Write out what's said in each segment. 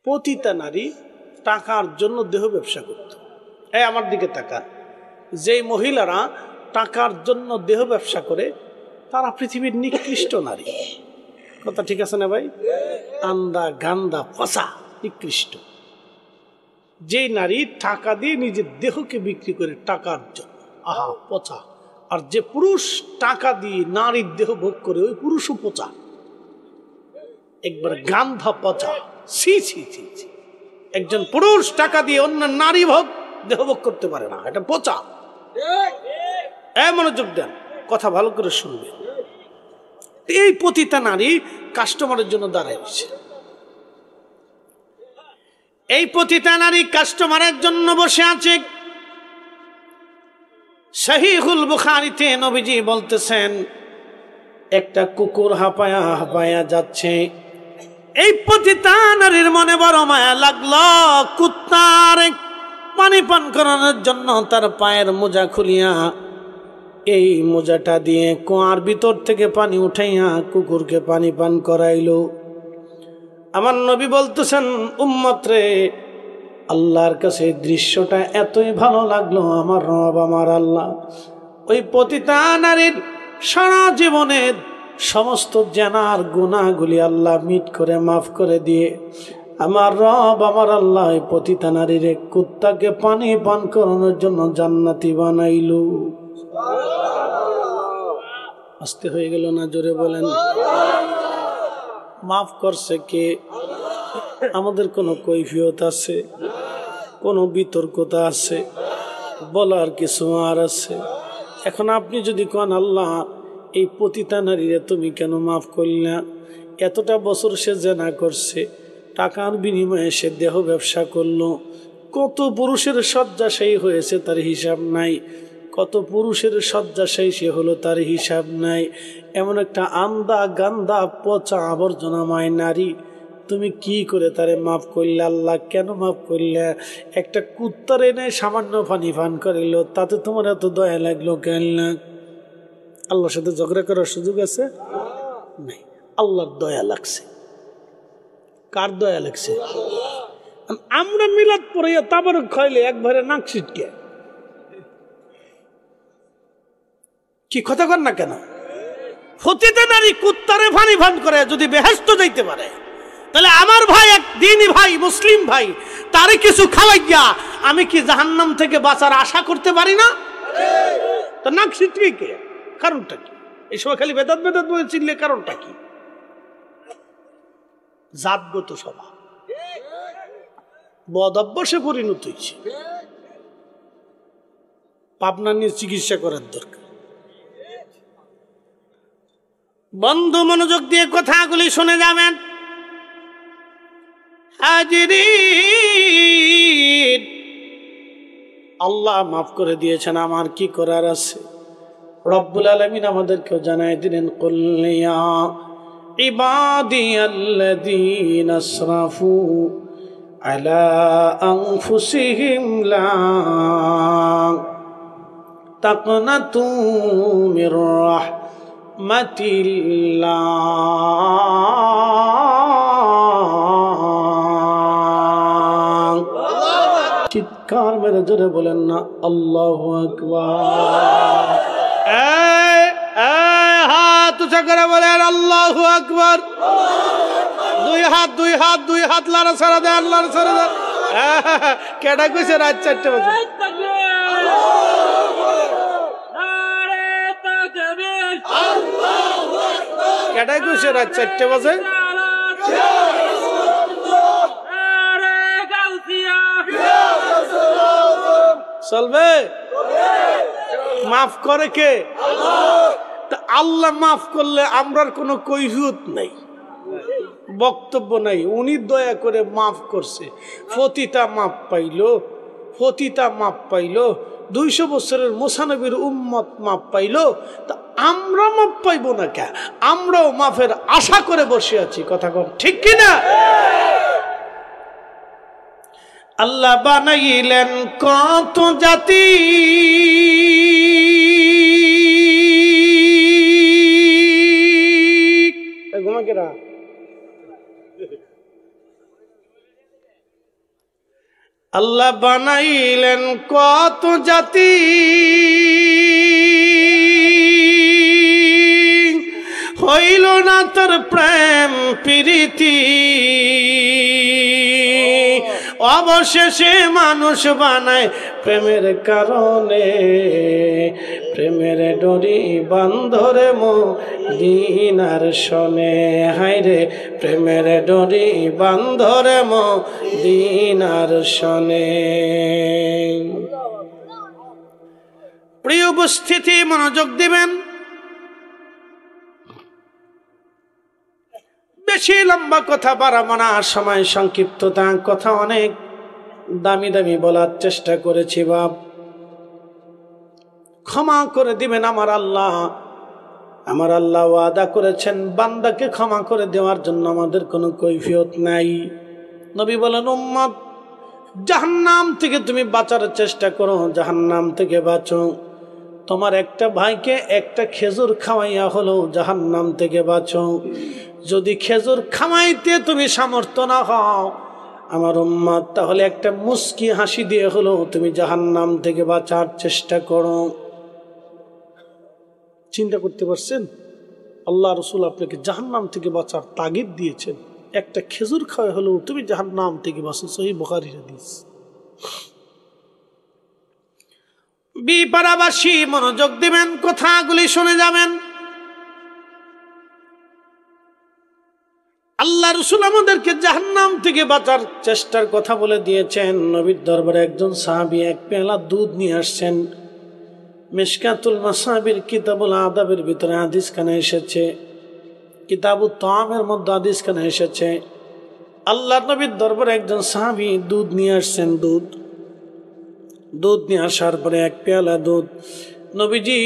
পতিতা নারী টাকার জন্য দেহ ব্যবসা করত। এই আমার দিকে তাকান, যেই মহিলারা টাকার জন্য দেহ ব্যবসা করে তারা পৃথিবীর নিকৃষ্ট নারী। কথা ঠিক আছে না ভাই? আন্দা গান্দা পচা নিকৃষ্ট। যেই নারী টাকা দিয়ে নিজের দেহকে বিক্রি করে টাকার জন্য, আহা পচা। আর যে পুরুষ টাকা দিয়ে নারীর দেহ ভোগ করে ওই পুরুষও পচা, একবার গান্ধা পচা। ছি ছি ছি ছি। একজন পুরুষ টাকা দিয়ে অন্য নারী দেহ ভোগ করতে পারে না, এটা পচা। মনোযোগ দেন, কথা ভালো করে শুনবেন। এই পতিতা নারী কাস্টমারের জন্য দাঁড়াইছে। এই পতিতা নারী কাস্টমারের জন্য বসে আছে। সহিহুল বুখারীতে নবীজি বলতেছেন, একটা কুকুর হাঁপায়া হাঁপায়া যাচ্ছে। এই পতিতা নারীর মনে বড় মায়া লাগলো। কুত্তার পানি পান করানোর জন্য তার পায়ের মোজা খুলিয়া এই মোজাটা দিয়ে কুয়ার ভিতর থেকে পানি উঠাইয়া কুকুরকে পানি পান করাইলো। আমার নবী বলতেছেন, উম্মত রে, আল্লাহর কাছে দৃশ্যটা এতই ভালো লাগলো, আমার রব আমার আল্লাহ ওই পতিতা নারীর সারা জীবনের সমস্ত জানার গুনাহগুলি আল্লাহ মিট করে মাফ করে দিয়ে আমার রব আমার আল্লাহ ওই পতিতা নারীর এক কুত্তাকে পানি পান করানোর জন্য জান্নাতি বানাইলো। আস্তে হয়ে গেল না? জোরে বলেন। মাফ করছে কে? আমাদের কোনো কৈফিয়ত আছে? কোনো বিতর্কতা আছে? বলার কিছু আর আছে? এখন আপনি যদি কোন আল্লাহ এই পতিতা নারীরে তুমি কেন মাফ করলে? এতটা বছর সে জেনা করছে, টাকার বিনিময়ে সে দেহ ব্যবসা করলো, কত পুরুষের শয্যাশায়ী হয়েছে তার হিসাব নাই, কত পুরুষের শয্যাশায়ী সে হলো তার হিসাব নাই। এমন একটা আন্দা গান্দা পচা আবর্জনাময় নারী, তুমি কি করে তারে মাফ করলে? আল্লাহ কেন মাফ করলে? একটা কুত্তার এনে সামান্য পানি পান করিল, তাতে তোমার এত দয়া লাগলো কেন? আল্লাহর সাথে ঝগড়া করার সুযোগ আছে? নাই। আল্লাহর দয়া লাগছে। কার দয়া লাগছে? আমরা মিলাদ পড়াইয়া তারপরে খাইলে একবারে নাক ছিটকে। কি কথা কর না কেন? পতিতা নারী কুত্তারে পানি পান করে যদি বেহেশত যাইতে পারে, তাহলে আমার ভাই এক দিনই ভাই মুসলিম ভাই, তারে কিছু খাওয়াইয়া আমি কি জাহান্নাম থেকে বাঁচার আশা করতে পারি না? তো নাক ছিটকে কে? কারণটা কি? এই সময় খালি বেদাত বেদাত বলে চিনলে কারণটা কি? জাতগত স্বভাব, বদ অভ্যাসে পরিণত হয়েছে। পাবনা নিয়ে চিকিৎসা করার দরকার। বন্ধু মনোযোগ দিয়ে কথাগুলি শুনে যাবেন। হাজিরিন, আল্লাহ মাফ করে দিয়েছেন, আমার কি করার আছে? রব্বুল আলামিন আমাদেরকেও জানাই দিলেন, কুল ইয়া ইবাদিয়াল্লাযীনা আসরাফু আলা আনফুসিহিম লা তাকনাতু মির রাহমাতিল্লাহ। চিৎকার মেরে জোরে বলেন না আল্লাহু আকবার। হাত উঁচা করে বলেন আল্লাহু আকবার। দুই হাত দুই হাত দুই হাত লাড়া ছাড়া দেয়, আল্লাহ ছাড়া দেয়। কেডা কইছে রাত 4টা বাজে? কেডা কইছে রাত 4টা বাজে? চলবে? মাফ করে কে? আল্লাহ মাফ করলে আমরার কোনো কৈফিয়ত নাই, বক্তব্য নাই। উনি দয়া করে মাফ করছে। ফতিতা মাফ পাইলো, ফতিতা মাফ পাইলো, 200 বছরের মুসানবীর উম্মত মাফ পাইলো, তা আমরা মাফ পাইব না কে? আমরাও মাফের আশা করে বসে আছি। কথা কম ঠিক কিনা? আল্লাহ বানাইলেন কত জাতি, আল্লাহ বানাইলেন কত জাতি, হইল না তোর প্রেম প্রীতি, অবশেষে মানুষ বানায় প্রেমের কারণে, প্রেমের ডরি বান্ধরে মদিনার শোনে, হায়রে প্রেমের ডরি বান্ধরে মদিনার শোনে। প্রিয় উপস্থিতি, মনোযোগ দিবেন। বেশি লম্বা কথা বাড়াবো না, সময় সংক্ষিপ্ততা, কথা অনেক দামি দামি বলার চেষ্টা করেছি। বাপ ক্ষমা করে দিবেন আমার আল্লাহ। আমার আল্লাহ ওয়াদা করেছেন বান্দাকে ক্ষমা করে দেওয়ার জন্য আমাদের কোনো কৈফিয়ত নাই। নবী বলেন, উম্মত জাহান্নাম থেকে তুমি বাঁচার চেষ্টা করো, জাহান্নাম থেকে বাঁচো। তোমার একটা ভাইকে একটা খেজুর খাওয়াইয়া হলো জাহান্নাম থেকে বাঁচো। যদি খেজুর খাওয়াইতে তুমি সামর্থ্য না হও আমার উম্মত, তাহলে একটা মুস্কি হাসি দিয়ে হলো তুমি জাহান্নাম থেকে বাঁচার চেষ্টা করো। চিন্তা করতে পারছেন? আল্লাহ রসুল আপনাকে জাহান্নাম থেকে বাঁচার তাগিদ দিয়েছেন, একটা খেজুর খাওয়া হলো তুমি জাহান্নাম থেকে বাঁচো। সহিহ বুখারীর হাদিস। বিপাড়াবাসী মনোযোগ দিবেন, কথাগুলি শুনে যাবেন। আল্লাহ রসুল আমাদেরকে জাহান্নাম থেকে বাঁচার চেষ্টার কথা বলে দিয়েছেন। নবীর দরবারে একজন সাহাবী এক পেয়ালা দুধ নিয়ে আসছেন। মিশকাতুল মাসাবির কিতাবুল আদাবের ভিতরে হাদিস খানে এসেছে, কিতাবুত তাআমের মধ্যে হাদিস খানে এসেছে। আল্লাহর নবীর দরবারে একজন সাহাবী দুধ নিয়ে আসছেন। দুধ নিয়ে আসার পরে এক পেয়ালা দুধ নবীজি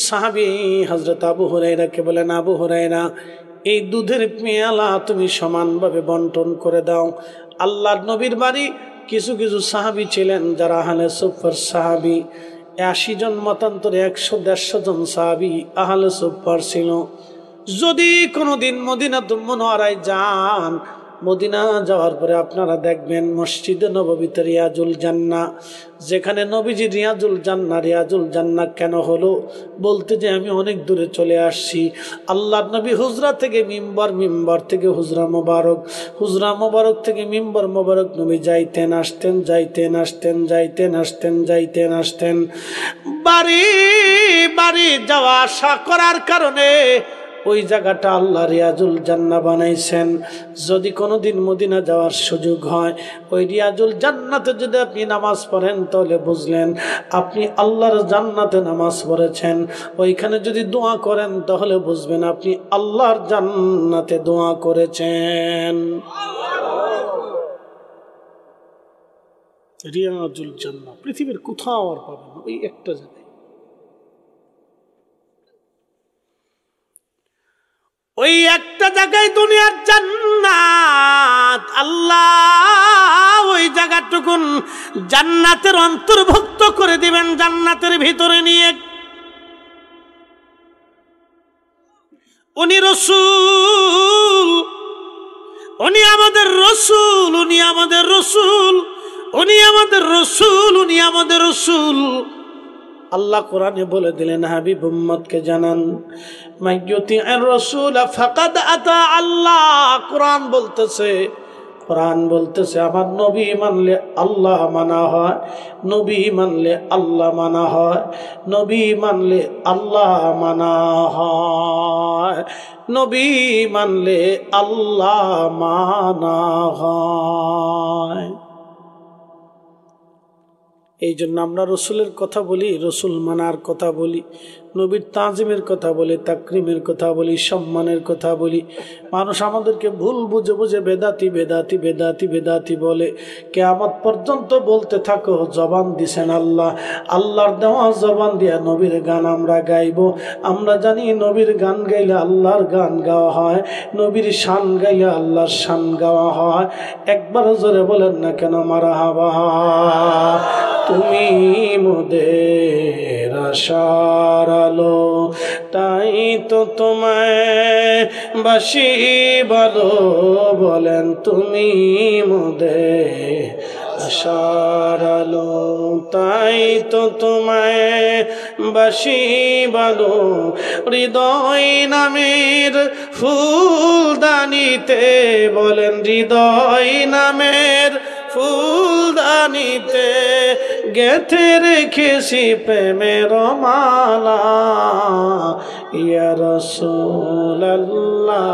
সাহাবী হযরত আবু হুরায়রাকে বলেন, আবু হুরায়রা, এই দুধের পেয়ালা তুমি সমানভাবে বন্টন করে দাও। আল্লাহর নবীর বাড়ি কিছু কিছু সাহাবী ছিলেন যারা আহলে সুফফার সাহাবী। 80 জন মতান্তরে 100-150 জন সাহাবী আহলে সুফফার ছিল। যদি কোনোদিন মদিনাতুল মুনাওয়ারায় যান, মদিনা যাওয়ার পরে আপনারা দেখবেন মসজিদে নববীতে রিয়াজুল জান্নাহ, যেখানে নবীজি রিয়াজুল জান্নাহ কেন হলো? বলতে যে আমি অনেক দূরে চলে আসছি। আল্লাহর নবী হুজরা থেকে মিম্বর থেকে হুজরা মোবারক থেকে মিম্বর মোবারক নবী যাইতেন আসতেন। বাড়ি বাড়ি যাওয়া আসা করার কারণে ওই জায়গাটা আল্লাহ রিয়াজুল জান্নাহ বানাইছেন। যদি কোনোদিন মদিনা যাওয়ার সুযোগ হয়, ওই রিয়াজুল জান্নাতে যদি আপনি নামাজ পড়েন, তাহলে বুঝলেন আপনি আল্লাহর জান্নাতে নামাজ পড়েছেন। ওইখানে যদি দোয়া করেন, তাহলে বুঝবেন আপনি আল্লাহর জান্নাতে দোয়া করেছেন। রিয়াজুল জান্নাহ পৃথিবীর কোথাও আর পাবেন না, ওই একটা জায়গায়। ওই একটা জায়গায় দুনিয়ার জান্নাত। আল্লাহ ওই জায়গাটুকুন জান্নাতের অন্তর্ভুক্ত করে দিবেন, জান্নাতের ভিতরে নিয়ে। উনি রসূল, উনি আমাদের রসূল। আল্লাহ কোরআনে বলে দিলেন, হাবিব উম্মতকে জানান, মাইয়ুতি'আর রাসূল ফাকাদ আতা আল্লাহ। কোরআন বলতেছে আমার নবী মানলে আল্লাহ মানা হয়, নবী মানলে আল্লাহ মানা হয়, নবী মানলে আল্লাহ মানা হয়, নবী মানলে আল্লাহ মানা হয়। এই জন্য আমরা রসুলের কথা বলি, রসুল মানার কথা বলি, নবীর তাজিমের কথা বলি, তাকরিমের কথা বলি, সম্মানের কথা বলি। মানুষ আমাদেরকে ভুল বুঝে বেদাতি বলে। কিয়ামত পর্যন্ত বলতে থাকো, জবান দিছেন আল্লাহ, আল্লাহর দেওয়া জবান দিয়া নবীর গান আমরা গাইব। আমরা জানি নবীর গান গাইলে আল্লাহর গান গাওয়া হয়, নবীর শান গাইলে আল্লাহর শান গাওয়া হয়। একবার জোরে বলেন না কেন মারহাবা। তুমি মোদের আশার আলো, তাই তো তোমায় বাসি ভালো। বলেন তুমি মোদের আশার আলো তাই তো তোমায় বাসি ভালো হৃদয় নামের ফুলদানিতে বলেন হৃদয় নামের ফুলদানিতে গেথে রেখেছি প্রেমের মালা ইয়া রাসূলুল্লাহ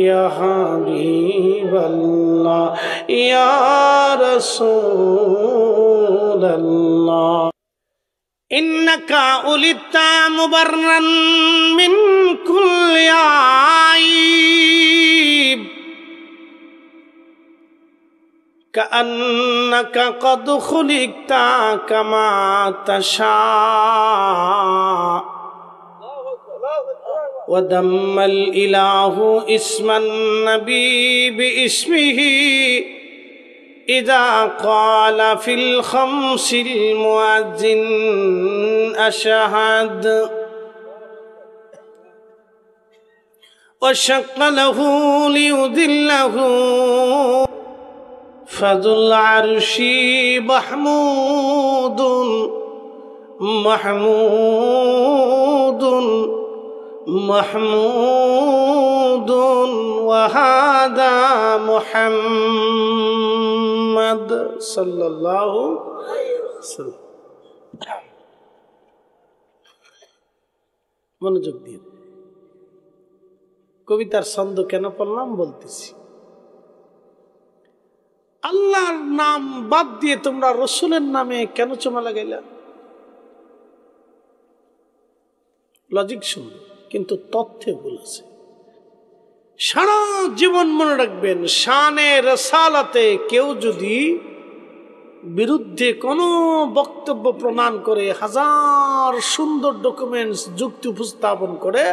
ইয়া হাবিবাল্লাহ ইয়া রাসূলুল্লাহ ইন্নাকা উলিতা মুবাররান মিন কুল্লি আইব কাআন্নাকা কদ খুলিকতা কামা তাশা ودم الإله اسم النبي باسمه إذا قال في الخمس المؤذن أشهد وشق له ليذله فذو العرش محمود محمود محمود وهذا محمد صلى الله عليه وسلم মনোযোগ দিন কবিতার ছন্দ কেন পড়লাম বলতেছি আল্লাহর নাম বাদ দিয়ে তোমরা রসুলের নামে কেন চুমা লাগাইলা লজিক সুন্দর কিন্তু তথ্যে ভুল আছে সারা জীবন মনে রাখবেন শানে রাসালাতে কেউ যদি বিরুদ্ধে কোনো বক্তব্য প্রমাণ করে হাজার সুন্দর ডকুমেন্টস যুক্তি উপস্থাপন করে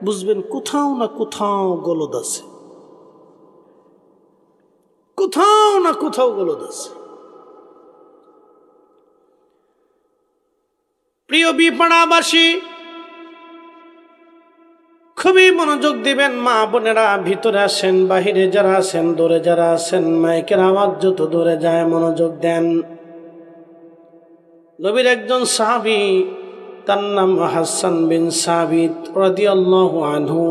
বুঝবেন কোথাও না কোথাও গলদ আছে কোথাও না কোথাও গলদ আছে প্রিয় বিপাড়াবাসী খুবই মনোযোগ দিবেন মা বোনেরা ভিতরে আসেন বাহিরে যারা আছেন দূরে যারা আছেন মাইকের আওয়াজ যত দূরে যায় মনোযোগ দেন নবীর একজন সাহাবী তার নাম হাসান বিন সাবিত রাদিয়াল্লাহু আনহু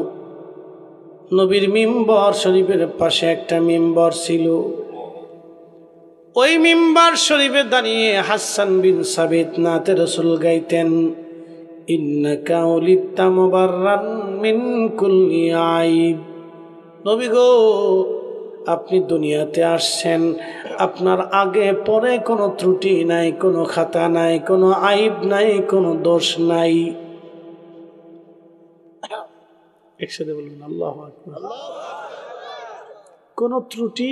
নবীর মিম্বর শরীফের পাশে একটা মিম্বর ছিল ওই মিম্বর শরীফে দাঁড়িয়ে হাসান বিন সাবিত নাতে রাসূল গাইতেন ইন্নাকা উলিতা মুবাররান মিন কুল্লি আইব নবী গো আপনি দুনিয়াতে আসছেন আপনার আগে পরে কোনো ত্রুটি নাই কোনো খাতা নাই কোনো আইব নাই কোনো দোষ নাই একসাথে বলুন আল্লাহু আকবার কোনো ত্রুটি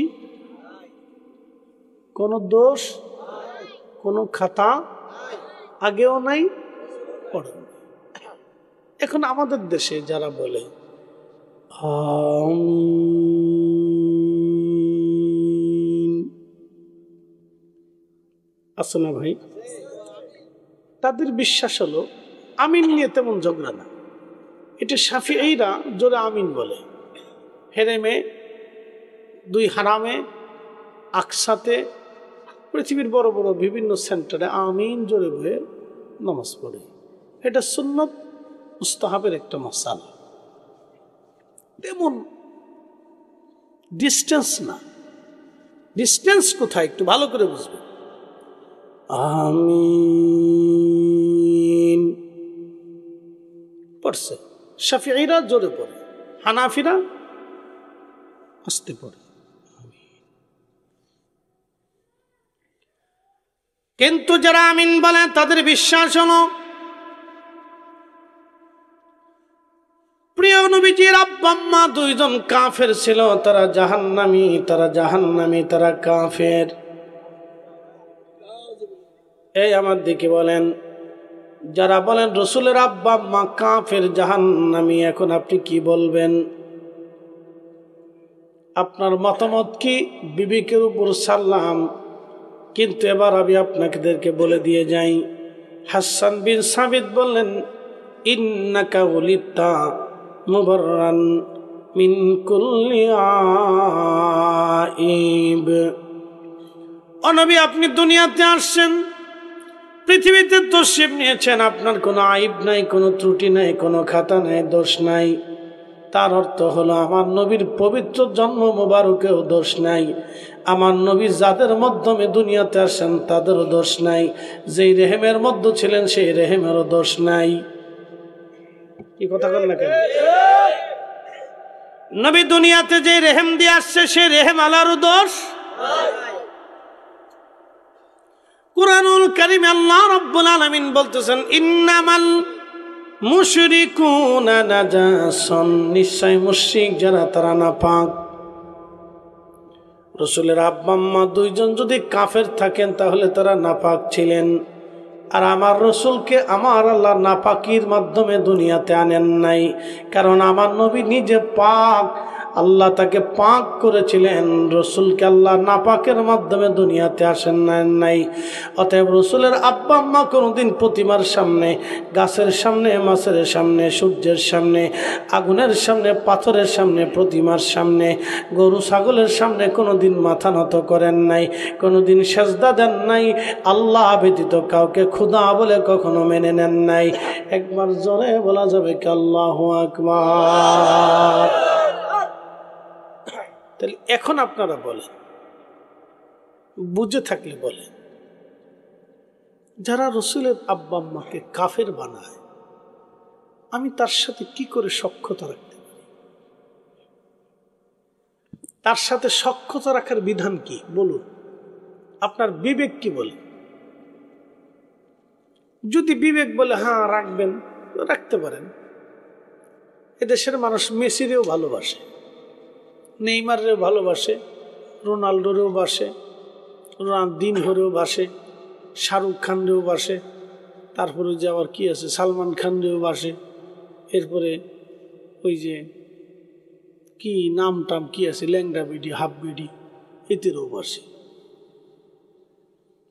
কোনো দোষ কোনো খাতা আগেও নাই পরেও। এখন আমাদের দেশে যারা বলে আমিন আছে না ভাই, তাদের বিশ্বাস হলো আমিন নিয়ে তেমন ঝগড়া না, এটা শাফিঈরা জোরে আমিন বলে। হেরেমে, দুই হারামে, আকসাতে, পৃথিবীর বড় বড় বিভিন্ন সেন্টারে আমিন জোরে বয়ে নামাজ পড়ে। এটা সুন্নত মুস্তাহাবের একটা মাসালা, তেমন ডিস্টেন্স না। ডিস্টেন্স কোথায় একটু ভালো করে বুঝবে। আমিন পড়ছে, শাফিঈরা জোরে পড়ে, হানাফিরা আস্তে পড়ে। কিন্তু যারা আমিন বলে তাদের বিশ্বাস হলো প্রিয় নবীজির আব্বা আম্মা দুইজন কাফের ছিল, তারা জাহান্নামী, তারা জাহান্নামী, তারা কাফের। এই আমার দিকে বলেন, যারা বলেন রসুলের আব্বা আম্মা কাফের জাহান্নামী, এখন আপনি কি বলবেন? আপনার মতামত কি? বিবেকের উপর সাল্লাম। কিন্তু এবার আমি আপনাদেরকে বলে দিয়ে যাই, হাসান বিন সাবিত বললেন ইন্নাকা উলিতা মুবাররান মিন কুল্লি আইব। ও নবী, আপনি দুনিয়াতে আসছেন, পৃথিবীতে তশরিফ নিয়েছেন, আপনার কোনো আইব নাই, কোনো ত্রুটি নাই, কোনো খাতা নাই, দোষ নাই। তার অর্থ হলো আমার নবীর পবিত্র জন্ম মোবারকেও দোষ নাই। আমার নবী যাদের মাধ্যমে দুনিয়াতে আসেন তাদেরও দোষ নাই। যেই রেহেমের মধ্যে ছিলেন সেই রেহেমেরও দোষ নাই। কি কথা বল না কেন? নবী দুনিয়াতে যে রেহেম দিয়ে আসছে সেই রেহেম আল্লাহরও দোষ। কুরআনুল কারীমে আল্লাহ রাব্বুল আলামিন বলতেছেন, ইন্নামাল মুশরিকুনা নাজাসুন, নিশ্চয় মুশরিক যারা তারা নাপাক। রাসূলের আব্বা আম্মা দুইজন যদি কাফের থাকেন তাহলে তারা নাপাক ছিলেন। আর আমার রসুলকে আমার আল্লাহ নাপাকির মাধ্যমে দুনিয়াতে আনেন নাই, কারণ আমার নবী নিজে পাক। আল্লাহ তাকে পাক করেছিলেন, রসুলকে আল্লাহ নাপাকের মাধ্যমে দুনিয়াতে আসেন নাই। অতএব রসুলের আব্বা আম্মা কোনোদিন প্রতিমার সামনে, গাছের সামনে, মাছের সামনে, সূর্যের সামনে, আগুনের সামনে, পাথরের সামনে, প্রতিমার সামনে, গরু ছাগলের সামনে কোনোদিন মাথা নত করেন নাই, কোনোদিন সেজদা দেন নাই। আল্লাহ ব্যতীত কাউকে খুদা বলে কখনো মেনে নেন নাই। একবার জোরে বলা যাবে কি আল্লাহু আকবার? তাহলে এখন আপনারা বলেন, বুঝে থাকলে বলেন, যারা রসুলের আব্বা আম্মাকে কাফের বানায়, আমি তার সাথে কি করে সখ্যতা রাখতে পারি? তার সাথে সখ্যতা রাখার বিধান কি বলুন? আপনার বিবেক কি বলে? যদি বিবেক বলে হ্যাঁ রাখবেন, রাখতে পারেন। এদেশের মানুষ মেসিরেও ভালোবাসে, নেইমারেও ভালোবাসে, রোনাল্ডোরেও বাসে, রোনালদিনহোরেও বাসে, শাহরুখ খানরেও বাসে, তারপরে যে আবার কি আছে সালমান খানরেও বাসে, এরপরে ওই যে কি নাম টাম কি আছে ল্যাংড়া বিডি, হাফ বিডি, এতেরও বাসে।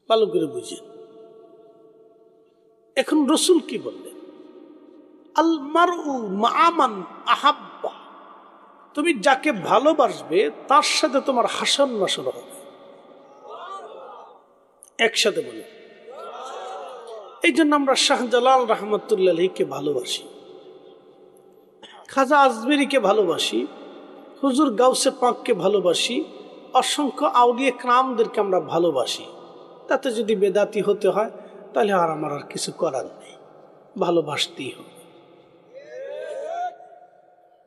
ভালো করে বুঝেন। এখন রসুল কি বললেন? আল মারউ মা মান আহাব্বা, তুমি যাকে ভালোবাসবে তার সাথে তোমার হাসন নাসর হবে। একসাথে বলে। এই জন্য আমরা শাহজালাল রহমতুল্লাহকে ভালোবাসি, খাজা আজমেরিকে ভালোবাসি, হুজুর গাউসে পাককে ভালোবাসি, অসংখ্য আউলিয়া কেরামদেরকে আমরা ভালোবাসি। তাতে যদি বেদাতি হতে হয় তাহলে আর আমার আর কিছু করার নেই, ভালোবাসতেই হবে।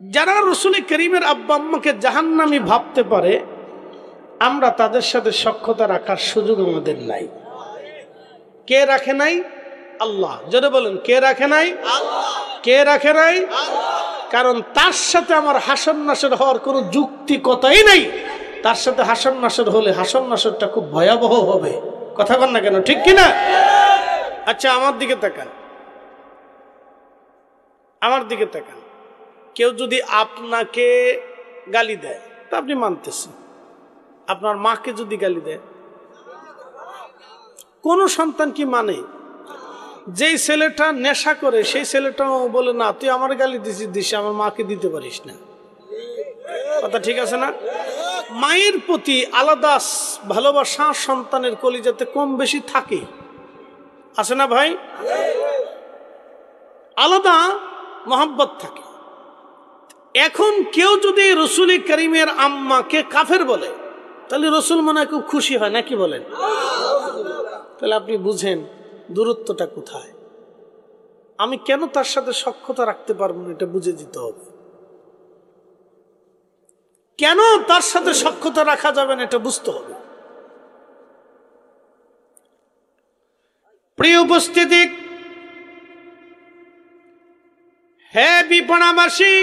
যারা রসুল করিমের আব্বা আম্মাকে জাহান্নামী ভাবতে পারে, আমরা তাদের সাথে সখ্যতা রাখার সুযোগ আমাদের নাই। কে রাখে নাই? আল্লাহ। যদি বলেন কে রাখে নাই? কে রাখে নাই? কারণ তার সাথে আমার হাসন নাসর হওয়ার কোনো যুক্তিকতাই নাই। তার সাথে হাসন নাসর হলে হাসন নাসরটা খুব ভয়াবহ হবে। কথা বল না কেন, ঠিক কিনা? আচ্ছা আমার দিকে তাকান, আমার দিকে তাকান। কেউ যদি আপনাকে গালি দেয় তা আপনি মানতেছেন, আপনার মাকে যদি গালি দেয়, কোন সন্তান কি মানে? যেই ছেলেটা নেশা করে সেই ছেলেটাও বলে না তুই আমার গালি দিস, আমার মাকে দিতে পারিস না। কথা ঠিক আছে না? মায়ের প্রতি আলাদা ভালোবাসা সন্তানের কলিজাতে কম বেশি থাকে, আছে না ভাই? আলাদা মহব্বত থাকে। এখন কেউ যদি রসুল করিমের আম্মাকে কাফের বলে তাহলে রসুল মনে হয় খুব খুশি হয়, নাকি বলেন? তাহলে আপনি বুঝেন দূরত্বটা কোথায়। আমি কেন তার সাথে সখ্যতা রাখতে পারবো না, এটা বুঝে দিতে হবে। কেন তার সাথে সখ্যতা রাখা যাবে না, এটা বুঝতে হবে। প্রিয় উপস্থিতি, হে বিপণাবাসী,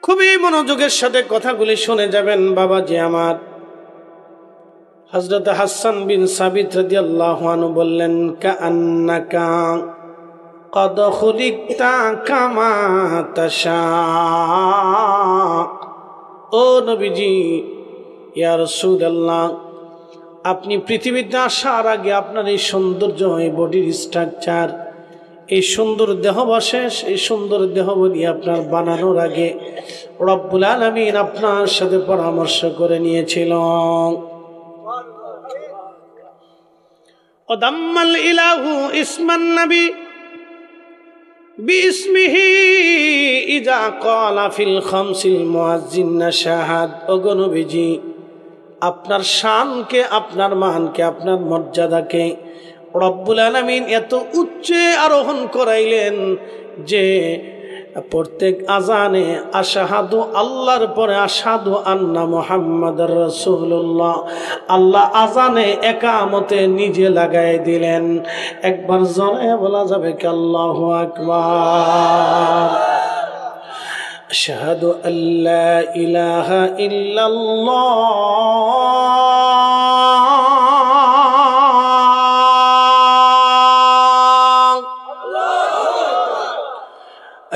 খুবই মনোযোগের সাথে কথাগুলি শুনে যাবেন। বাবাজি আমার, হযরত হাসান বিন সাবিত রাদিয়াল্লাহু আনহু বললেন, কাআন্নাকা কদ খুলিকতা কামা তাশা। ও নবীজি, ইয়া রাসূলুল্লাহ, আপনি পৃথিবীতে আসার আগে আপনার এই সৌন্দর্য, এই বডির স্ট্রাকচার, এই সুন্দর দেহবশেষ, এই সুন্দর দেহবলী আপনার বানানোর আগে রব্বুল আলামিন আপনার সাথে পরামর্শ করে নিয়েছিল। ওদাম্মাল ইলাহু ইসমান নবী বিসমিহি ইজা ক্বালা ফিল খামসিল মুয়াজ্জিন শাহাদ। ওগো নবীজি, আপনার শানকে, আপনার মানকে, আপনার মর্যাদাকে রব্বুল আলামিন এত উচ্চে আরোহণ করাইলেন যে প্রত্যেক আজানে আশহাদু, আল্লাহর পরে আশহাদু আন্না মুহাম্মাদুর রাসূলুল্লাহ, আল্লাহ আজানে একামতে নিজে লাগাই দিলেন। একবার জোরে বলা যাবে কি আল্লাহু আকবার। আশহাদু আল্লা ইলাহা ইল্লাল্লাহ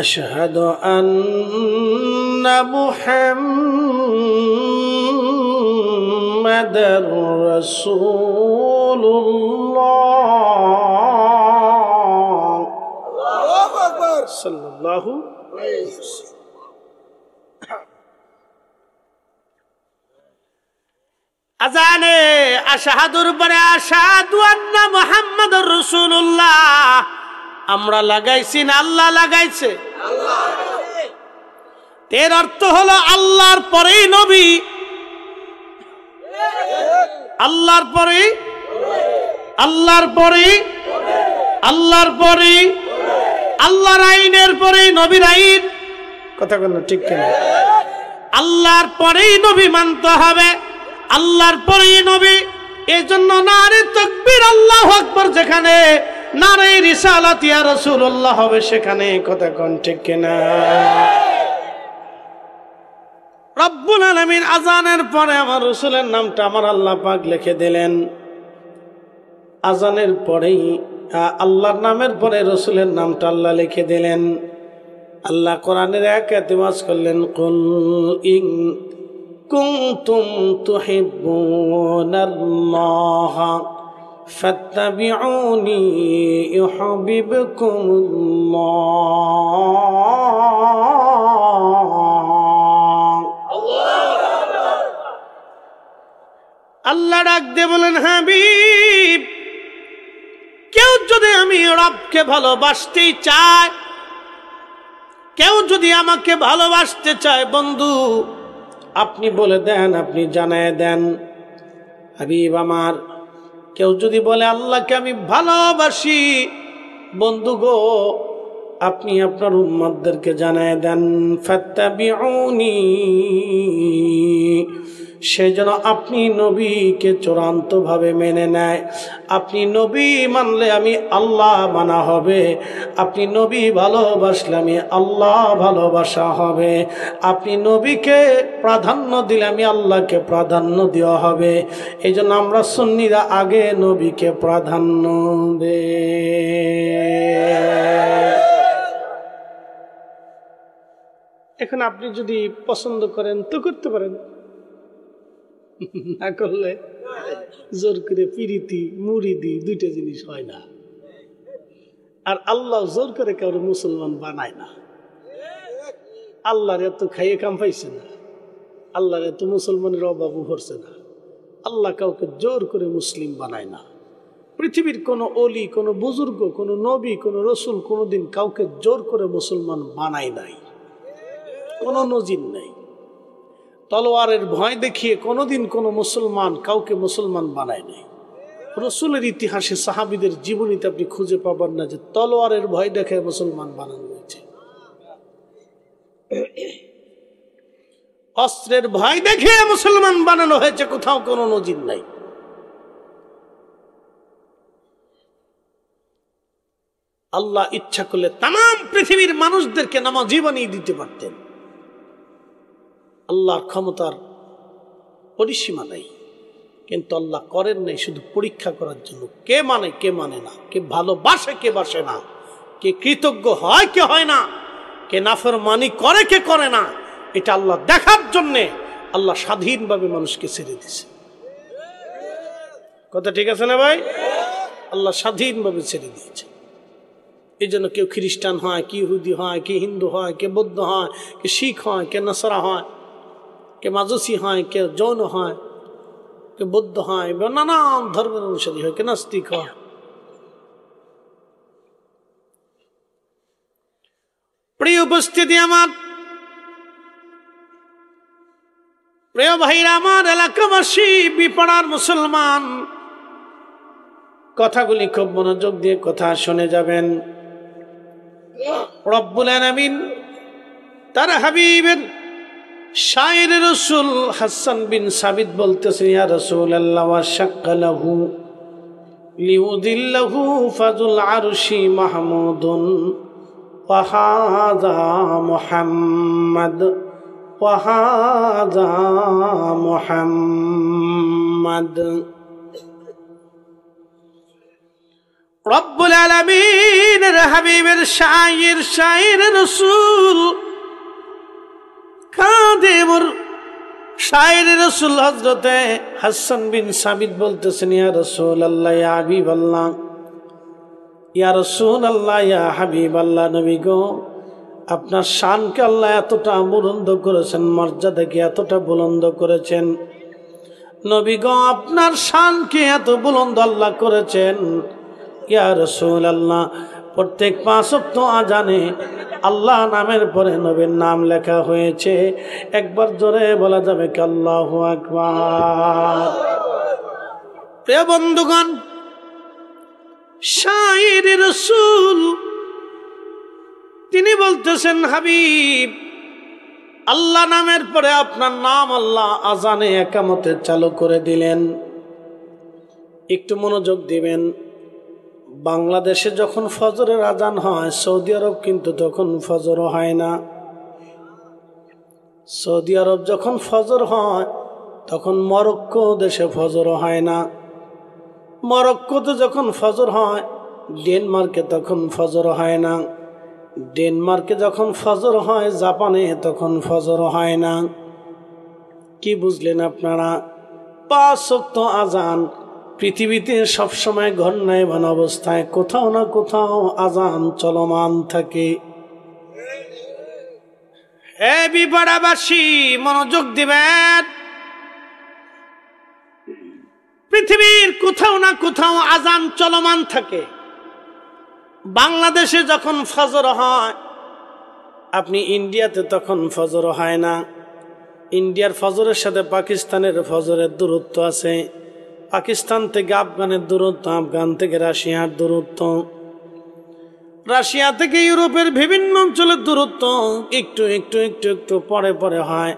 আশহাদু আন্না মুহাম্মাদার রাসূলুল্লাহ। আল্লাহু আকবার। সাল্লাল্লাহু আলাইহি ওয়াসাল্লাম। আজানে আশহাদুর পরে আশহাদু আন্না মুহাম্মাদুর রাসূলুল্লাহ আমরা লাগাইছি না আল্লাহ লাগাইছে? এর অর্থ হলো আল্লাহর পরেই নবী, আল্লাহর পরেই, আল্লাহর পরেই, আল্লাহর পরেই, আল্লাহর আইনের পরেই নবীর আইন। কথা বল ঠিক কিনা? আল্লাহর পরেই নবী মানতে হবে, আল্লাহর পরেই নবী। এই জন্য নারে তাকবীর আল্লাহু আকবার যেখানে, নারে রিসালাত ইয়া রাসূলুল্লাহ হবে সেখানে। কথা কোন ঠিক কিনা? রব্বুল আলামিন আজানের পরে আমার রাসূলের নামটা আমার আল্লাহ পাক লিখে দিলেন। আজানের পরেই আল্লাহর নামের পরে রাসূলের নামটা আল্লাহ লিখে দিলেন। আল্লাহ কোরআনের আয়াতে ওয়াজ করলেন, কুল ইন কুনতুম তুহিব্বুনাল্লাহ ফাত্তাবিউনি ইউহিব্বুকুমুল্লাহ। আল্লাহ ডাক দিয়ে বলেন, হাবিব, কেউ যদি আমি রবকে ভালোবাসতে চায়, কেউ যদি আমাকে ভালোবাসতে চায়, বন্ধু আপনি বলে দেন, আপনি জানায় দেন, হাবিব আমার, কেউ যদি বলে আল্লাহকে আমি ভালোবাসি, বন্ধু গো আপনি আপনার উম্মতদেরকে জানায় দেন, ফাত্তাবিউনি, সেজন্য আপনি নবীকে চূড়ান্তভাবে মেনে নেয়। আপনি নবী মানলে আমি আল্লাহ মানা হবে, আপনি নবী ভালোবাসলে আমি আল্লাহ ভালোবাসা হবে, আপনি নবীকে প্রাধান্য দিলে আমি আল্লাহকে প্রাধান্য দেওয়া হবে। এই জন্য আমরা সুন্নিরা আগে নবীকে প্রাধান্য দেই। এখন আপনি যদি পছন্দ করেন তো করতে পারেন, না করলে জোর করে পিরিতি মুরিদি দুইটা জিনিস হয় না। আর আল্লাহ জোর করে কাউরে মুসলমান বানায় না। আল্লাহর এত খাইয়ে কাম পাইছে না, আল্লাহর এত মুসলমানের অভাব উঠছে না। আল্লাহ কাউকে জোর করে মুসলিম বানায় না। পৃথিবীর কোনো অলি, কোনো বুজুর্গ, কোনো নবী, কোনো রসুল কোনোদিন কাউকে জোর করে মুসলমান বানায় নাই, কোনো নজির নেই। তলোয়ারের ভয় দেখিয়ে কোনোদিন কোনো মুসলমান কাউকে মুসলমান বানায় নাই। রসুলের ইতিহাসে সাহাবীদের জীবনীতে আপনি খুঁজে পাবেন না যে তলোয়ারের ভয় দেখে মুসলমান বানানো হয়েছে। অস্ত্রের ভয় দেখে মুসলমান বানানো হয়েছে, কোথাও কোনো নজির নাই। আল্লাহ ইচ্ছা করলে তাম পৃথিবীর মানুষদেরকে নামাজি বানিয়ে দিতে পারতেন। আল্লাহর ক্ষমতার পরিসীমা নাই, কিন্তু আল্লাহ করেন নাই শুধু পরীক্ষা করার জন্য। কে মানে কে মানে না, কে ভালোবাসে কে বাসে না, কে কৃতজ্ঞ হয় কে হয় না, কে নাফরমানি করে কে করে না, এটা আল্লাহ দেখার জন্যে আল্লাহ স্বাধীনভাবে মানুষকে ছেড়ে দিয়েছে। কথা ঠিক আছে না ভাই? আল্লাহ স্বাধীনভাবে ছেড়ে দিয়েছে। এই জন্য কেউ খ্রিস্টান হয়, কে ইহুদি হয়, কে হিন্দু হয়, কে বৌদ্ধ হয়, কে শিখ হয়, কে নাসারা হয়, কে মাজুসি হয়, কে জৈন হয়, কে কে বৌদ্ধ হয়, নানান ধর্মের অনুসারী হয়, কে নাস্তিক হয়। প্রিয় উপস্থিতি আমার, প্রিয় ভাইরা আমার, এলাকাবাসী, বিপাড়ার মুসলমান, কথাগুলি খুব মনোযোগ দিয়ে কথা শুনে যাবেন। রব্বুল আলামিন তার হাবিবের শায়ের রাসূল হাসান বিন সাবিত বলতেছেন, ইয়া রাসূলুল্লাহ ওয়া শাক্কালাহু লিউদিল্লাহু ফাজুল আরশি মাহমুদুন ওয়া হাযা মুহাম্মদ ওয়া হাযা মুহাম্মদ। রব্বুল আলামিনের হাবিবের শায়ের রাসূল খাদেমুর শায়ের রাসূল হযরতে হাসান বিন সাবিত বলতেছেন, ইয়া রাসূলুল্লাহ, ইয়া হাবিবাল্লাহ, ইয়া রাসূলুল্লাহ, ইয়া হাবিবাল্লাহ, নবী গো, আপনার শানকে আল্লাহ এতটা বুলন্দ করেছেন, মর্যাদাকে এতটা বুলন্দ করেছেন। নবী গো, আপনার শানকে এত বুলন্দ আল্লাহ করেছেন, ইয়া রাসূলুল্লাহ, প্রত্যেক 5 ওয়াক্ত আজানে আল্লাহ নামের পরে নবীর নাম লেখা হয়েছে। একবার জোরে বলা যাবে কি আল্লাহু আকবার। প্রিয় বন্ধুগণ, শায়ের রাসূল তিনি বলতেছেন, হাবিব, আল্লাহ নামের পরে আপনার নাম আল্লাহ আজানে একামতে চালু করে দিলেন। একটু মনোযোগ দিবেন। বাংলাদেশে যখন ফজরের আজান হয়, সৌদি আরব কিন্তু তখন ফজর হয় না। সৌদি আরব যখন ফজর হয়, তখন মরক্কো দেশে ফজর হয় না। মরক্কোতে যখন ফজর হয়, ডেনমার্কে তখন ফজর হয় না। ডেনমার্কে যখন ফজর হয়, জাপানে তখন ফজর হয় না। কি বুঝলেন আপনারা? 5 ওয়াক্ত আজান পৃথিবীতে সবসময় ঘূর্ণায়মান অবস্থায় কোথাও না কোথাও আজান চলমান থাকে। হে বিপাড়াবাসী, মনোযোগ দিবেন। পৃথিবীর কোথাও না কোথাও আজান চলমান থাকে। বাংলাদেশে যখন ফজর হয়, আপনি ইন্ডিয়াতে তখন ফজর হয় না। ইন্ডিয়ার ফজরের সাথে পাকিস্তানের ফজরের দূরত্ব আছে। পাকিস্তান থেকে আফগানের দূরত্ব, আফগান থেকে রাশিয়ার দূরত্ব, রাশিয়া থেকে ইউরোপের বিভিন্ন অঞ্চলের দূরত্ব একটু একটু একটু একটু পরে পরে হয়।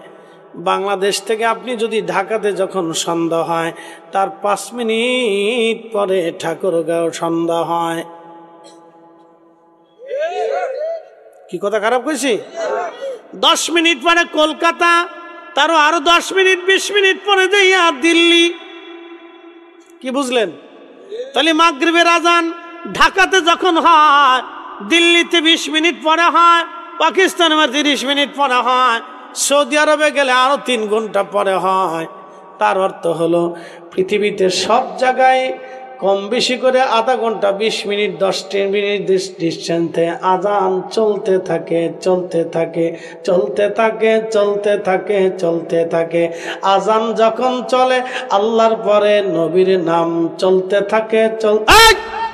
বাংলাদেশ থেকে আপনি যদি ঢাকাতে যখন সন্ধ্যা হয়, তার 5 মিনিট পরে ঠাকুরগাঁও সন্ধ্যা হয়। কি কথা খারাপ কইছি? 10 মিনিট পরে কলকাতা, তারও আরো 10 মিনিট 20 মিনিট পরে যাইয়া দিল্লি। কি বুঝলেন? তাহলে মাগরিবের আজান ঢাকাতে যখন হয়, দিল্লিতে 20 মিনিট পরে হয়, পাকিস্তানে 30 মিনিট পরে হয়, সৌদি আরবে গেলে আরো 3 ঘন্টা পরে হয়। তার অর্থ হলো পৃথিবীতে সব জায়গায় কম বেশি করে আধা ঘন্টা 20 মিনিট 10 মিনিট ডিস্টেন্সে আজান চলতে থাকে চলতে থাকে চলতে থাকে চলতে থাকে চলতে থাকে। আজান যখন চলে, আল্লাহর পরে নবীর নাম চলতে থাকে।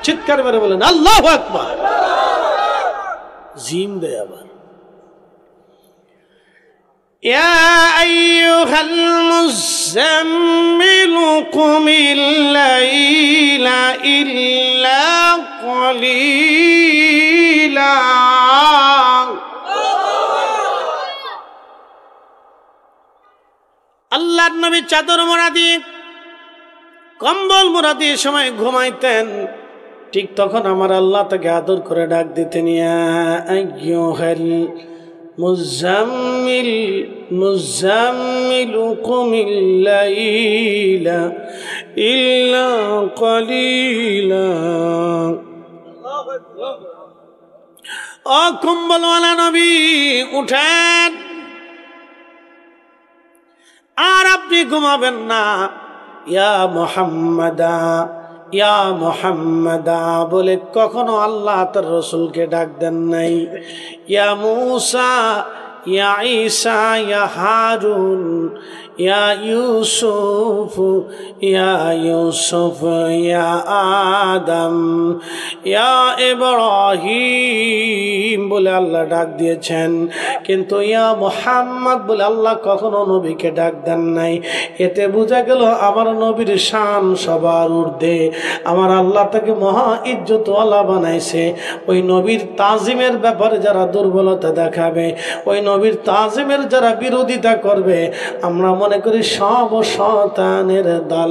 চিৎকার করে বলেন আল্লাহু আকবার। জিম দে আবার। يا أيها المزمل قم الليل إلا قليلا আল্লাহর নবী চাদর মোড়া দিয়ে, কম্বল মোড়া দিয়ে সময় ঘুমাইতেন। ঠিক তখন আমার আল্লাহ তাকে আদর করে ডাক দিতেন, ইয়া আইয়ুহাল মুজাম্মিল মুজাম্মিল কুমিল লাইলা ইল্লা কলিলা। ও কম্বলওয়ালা নবী, উঠেন, আর আপনি ঘুমাবেন না। ইয়া মুহাম্মাদা ইয়া মুহাম্মাদা বলে কখনো আল্লাহ তার রসুলকে ডাক দেন নাই। ইয়া মূসা ইয়া ঈসা, ইয়া হারুন, ইয়া ইউসুফ, ইয়া ইউসুফ, ইয়া আদম, ইয়া ইব্রাহিম বলে আল্লাহ ডাক দিয়েছেন, কিন্তু ইয়া মুহাম্মদ বলে আল্লাহ কখনো নবীকে ডাক দেন নাই। এতে বোঝা গেল আমার নবীর শান সবার ঊর্ধ্বে, আমার আল্লাহ তাকে মহা ইজ্জতওয়ালা বানাইছে। ওই নবীর তাজিমের ব্যাপারে যারা দুর্বলতা দেখাবে, ওই নবীর তাজিমের যারা বিরোধিতা করবে, আমরা মনে করি সব শয়তানের দালাল।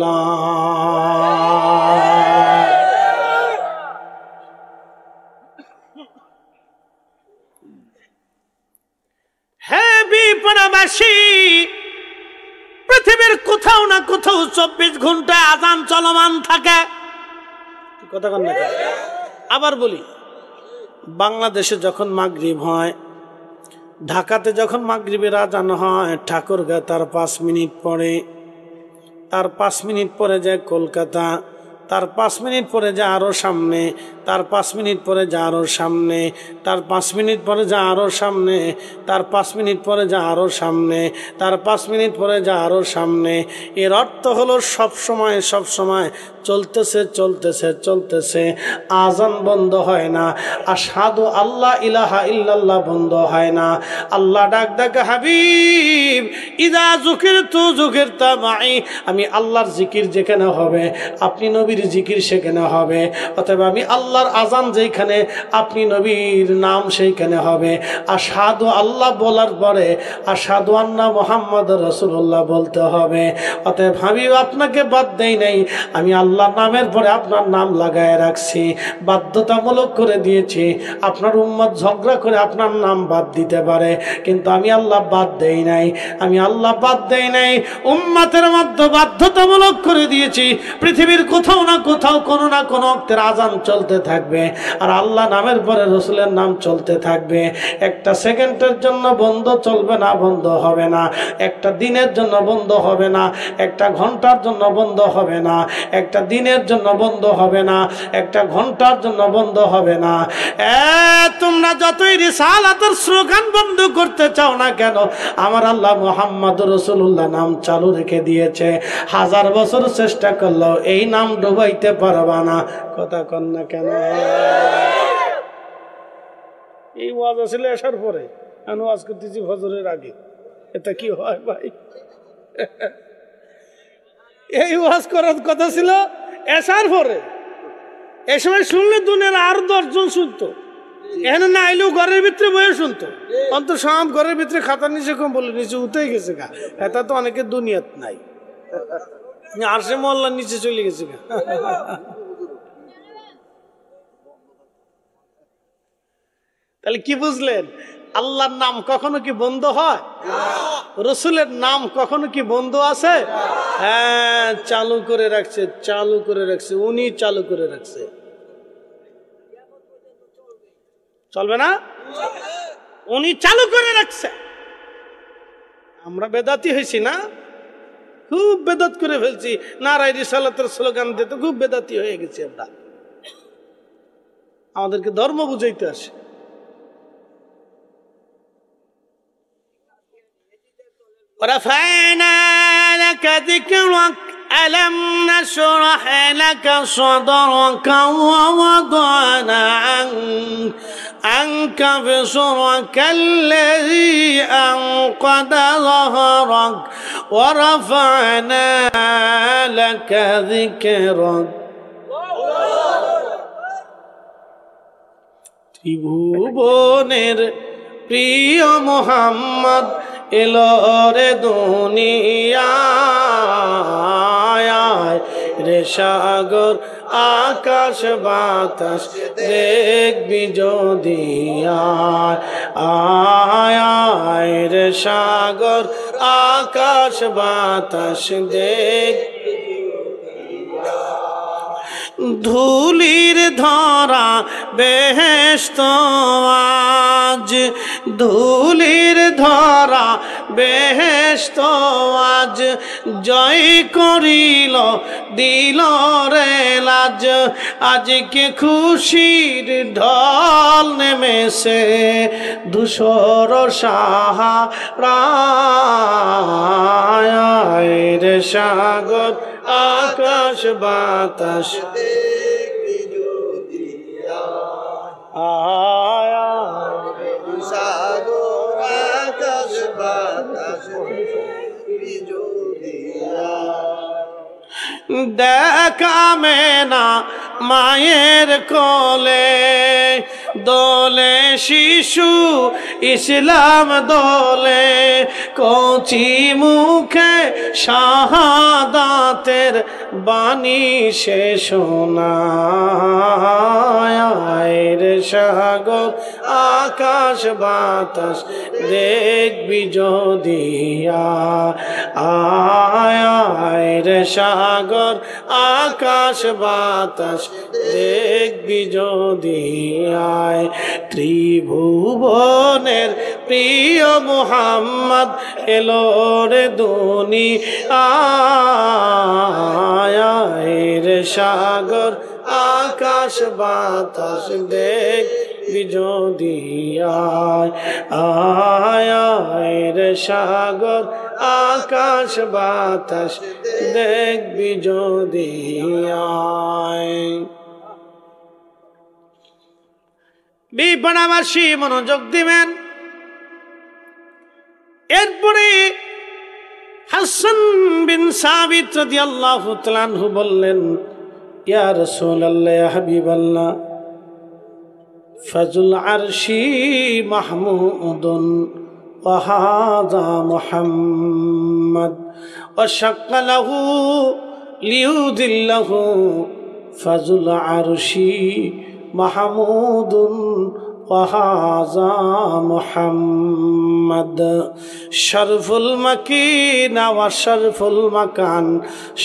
হে বিপরাবাসী, পৃথিবীর কোথাও না কোথাও 24 ঘন্টা আযান চলমান থাকে। কথা কন না? আবার বলি, বাংলাদেশে যখন মাগরিব হয়, ঢাকাতে যখন মাগরিবের আযান হয়, ঠাকুরগাঁ তার 5 মিনিট পরে, তার 5 মিনিট পরে যায় কলকাতা, তার 5 মিনিট পরে যায় আরো সামনে, তার 5 মিনিট পরে যায় আরো সামনে, তার 5 মিনিট পরে যায় আরো সামনে, তার 5 মিনিট পরে যায় আরো সামনে, তার 5 মিনিট পরে যায় আরো সামনে। এর অর্থ হলো সব সময় চলতেছে চলতেছে চলতেছে, আযান বন্ধ হয় না, আশহাদু আল্লাহ ইলাহা ইল্লাল্লাহ বন্ধ হয় না। আল্লাহ ডাক ডাকে, হাবিব ইদা যুকিরতু যুকিরতা মাই, আমি আল্লাহর জিকির যেখানে হবে আপনি নবীর জিকির সেখানে হবে। অতএব আমি আল্লাহর আযান যেখানে, আপনি নবীর নাম সেইখানে হবে। আশহাদু আল্লাহ বলার পরে আশহাদু আন্না মুহাম্মাদুর রাসূলুল্লাহ বলতে হবে। অতএব হাবিব আপনাকে বাদ দেই নাই, আমি আল্লাহর নামের পরে আপনার নাম লাগায় রাখছি, বাধ্যতামূলক করে দিয়েছি। আপনার উম্মত ঝগড়া করে আপনার নাম বাদ দিতে পারে, কিন্তু আমি আল্লাহ বাদ দেই নাই, আমি আল্লাহ বাদ দেই নাই। উম্মতের মধ্যে বাধ্যতামূলক করে দিয়েছি, পৃথিবীর কোথাও না কোথাও কোনো না কোনো ওয়াক্তের আযান চলতে থাকবে, আর আল্লাহ নামের পরে রাসূলের নাম চলতে থাকবে। একটা সেকেন্ডের জন্য বন্ধ চলবে না, বন্ধ হবে না। একটা দিনের জন্য বন্ধ হবে না, একটা ঘন্টার জন্য বন্ধ হবে না, একটা দিনের জন্য বন্ধ হবে না, একটা ঘন্টার জন্য বন্ধ হবে না। তোমরা যতই রিসালাতের স্লোগান বন্ধ করতে চাও না কেন, আমার আল্লাহ মুহাম্মদুর রাসূলুল্লাহ নাম চালু রেখে দিয়েছে। 1000 বছর চেষ্টা করলেও এই নাম ডুবাইতে পারবা না। কথা কন না কেন? এই ওয়াজ আসলে আসার পরে, আমি ওয়াজ করতেছি ফজরের আগে, এটা কি হয় ভাই? এই ওয়াজ করার কথা ছিল এসার পরে। এ সময় শুনলে দুনিয়ার আরো 10 জন শুনতো, এখানে না আইলেও ঘরের ভিতরে বয়ে শুনতো। অন্তত সব ঘরের ভিতরে খাতার নিচে কম বলে নিচে উঠেই গেছে গা, এটা তো অনেকের দুনিয়াত নাই, আরশে মহল্লার নিচে চলে গেছে গা। তাহলে কি বুঝলেন? আল্লাহর নাম কখনো কি বন্ধ হয়? রসুলের নাম কখনো কি বন্ধ আছে? হ্যাঁ, চালু করে রাখছে, চালু করে রাখছে, উনি চালু করে রাখছে। চলবে না? উনি চালু করে রাখছে। আমরা বেদাতি হয়েছি না, খুব বেদাত করে ফেলছি। নারায়ে রিসালাতের স্লোগান দিতে খুব বেদাতি হয়ে গেছি আমরা। আমাদেরকে ধর্ম বুঝাইতে আসে। ورفعنا لك ذكرك ألم نشرح لك صدرك ووضعنا عنك وزرك الذي أنقض ظهرك ورفعنا لك ذكرك ত্রিভুবনের প্রিয় মুহাম্মদ এলো রে দুনিয়ায়, রে সাগর আকাশ বাতাস দেখবি যদি আয়, রে সাগর আকাশ বাতাস দেখ। ধুলির ধরা বেহেশত আজ, ধুলির ধরা বেহেশত আজ জয় করিল দিল রে লাজ আজকে খুশির ঢল নেমেছে ধূসর সাহারায় রে সাগর আকাশ বাতাস সাগর আকাশ বাতাস দেখামে না মায়ের কোলে দোলে শিশু ইসলাম দোলে কচি মুখে শাহাদাতের বাণী সে শোনায় রে সাগর আকাশ বাতাস দেখবি যদি আয় রে সাগর আকাশ বাতাস দেখবি যদি আয় ত্রিভুবনের প্রিয় মুহাম্মদ এলো রে দুনিয়ায় রে সাগর আকাশ বাতাস দেখবি যদি আয় রে সাগর আকাশ বাতাস দেখবি যদি আয়। বিপনাবাসী মনোযোগ দিবেন। এরপরে হাসান বিন সাবিত রাদিয়াল্লাহু তাআলা আনহু বললেন, ইয়া রাসূলুল্লাহ ইয়া হাবিবাল্লাহ ফাজুল আরশি মাহমুদুন ওয়া হাযা মুহাম্মদ ওয়া শাক্কা লাহু লিউযিল্লাহু ফাজুল আরশি মাহমুদুন ওয়া হাযা মুহাম্মদ শরফুল মাকিন ওয়া শরফুল মাকান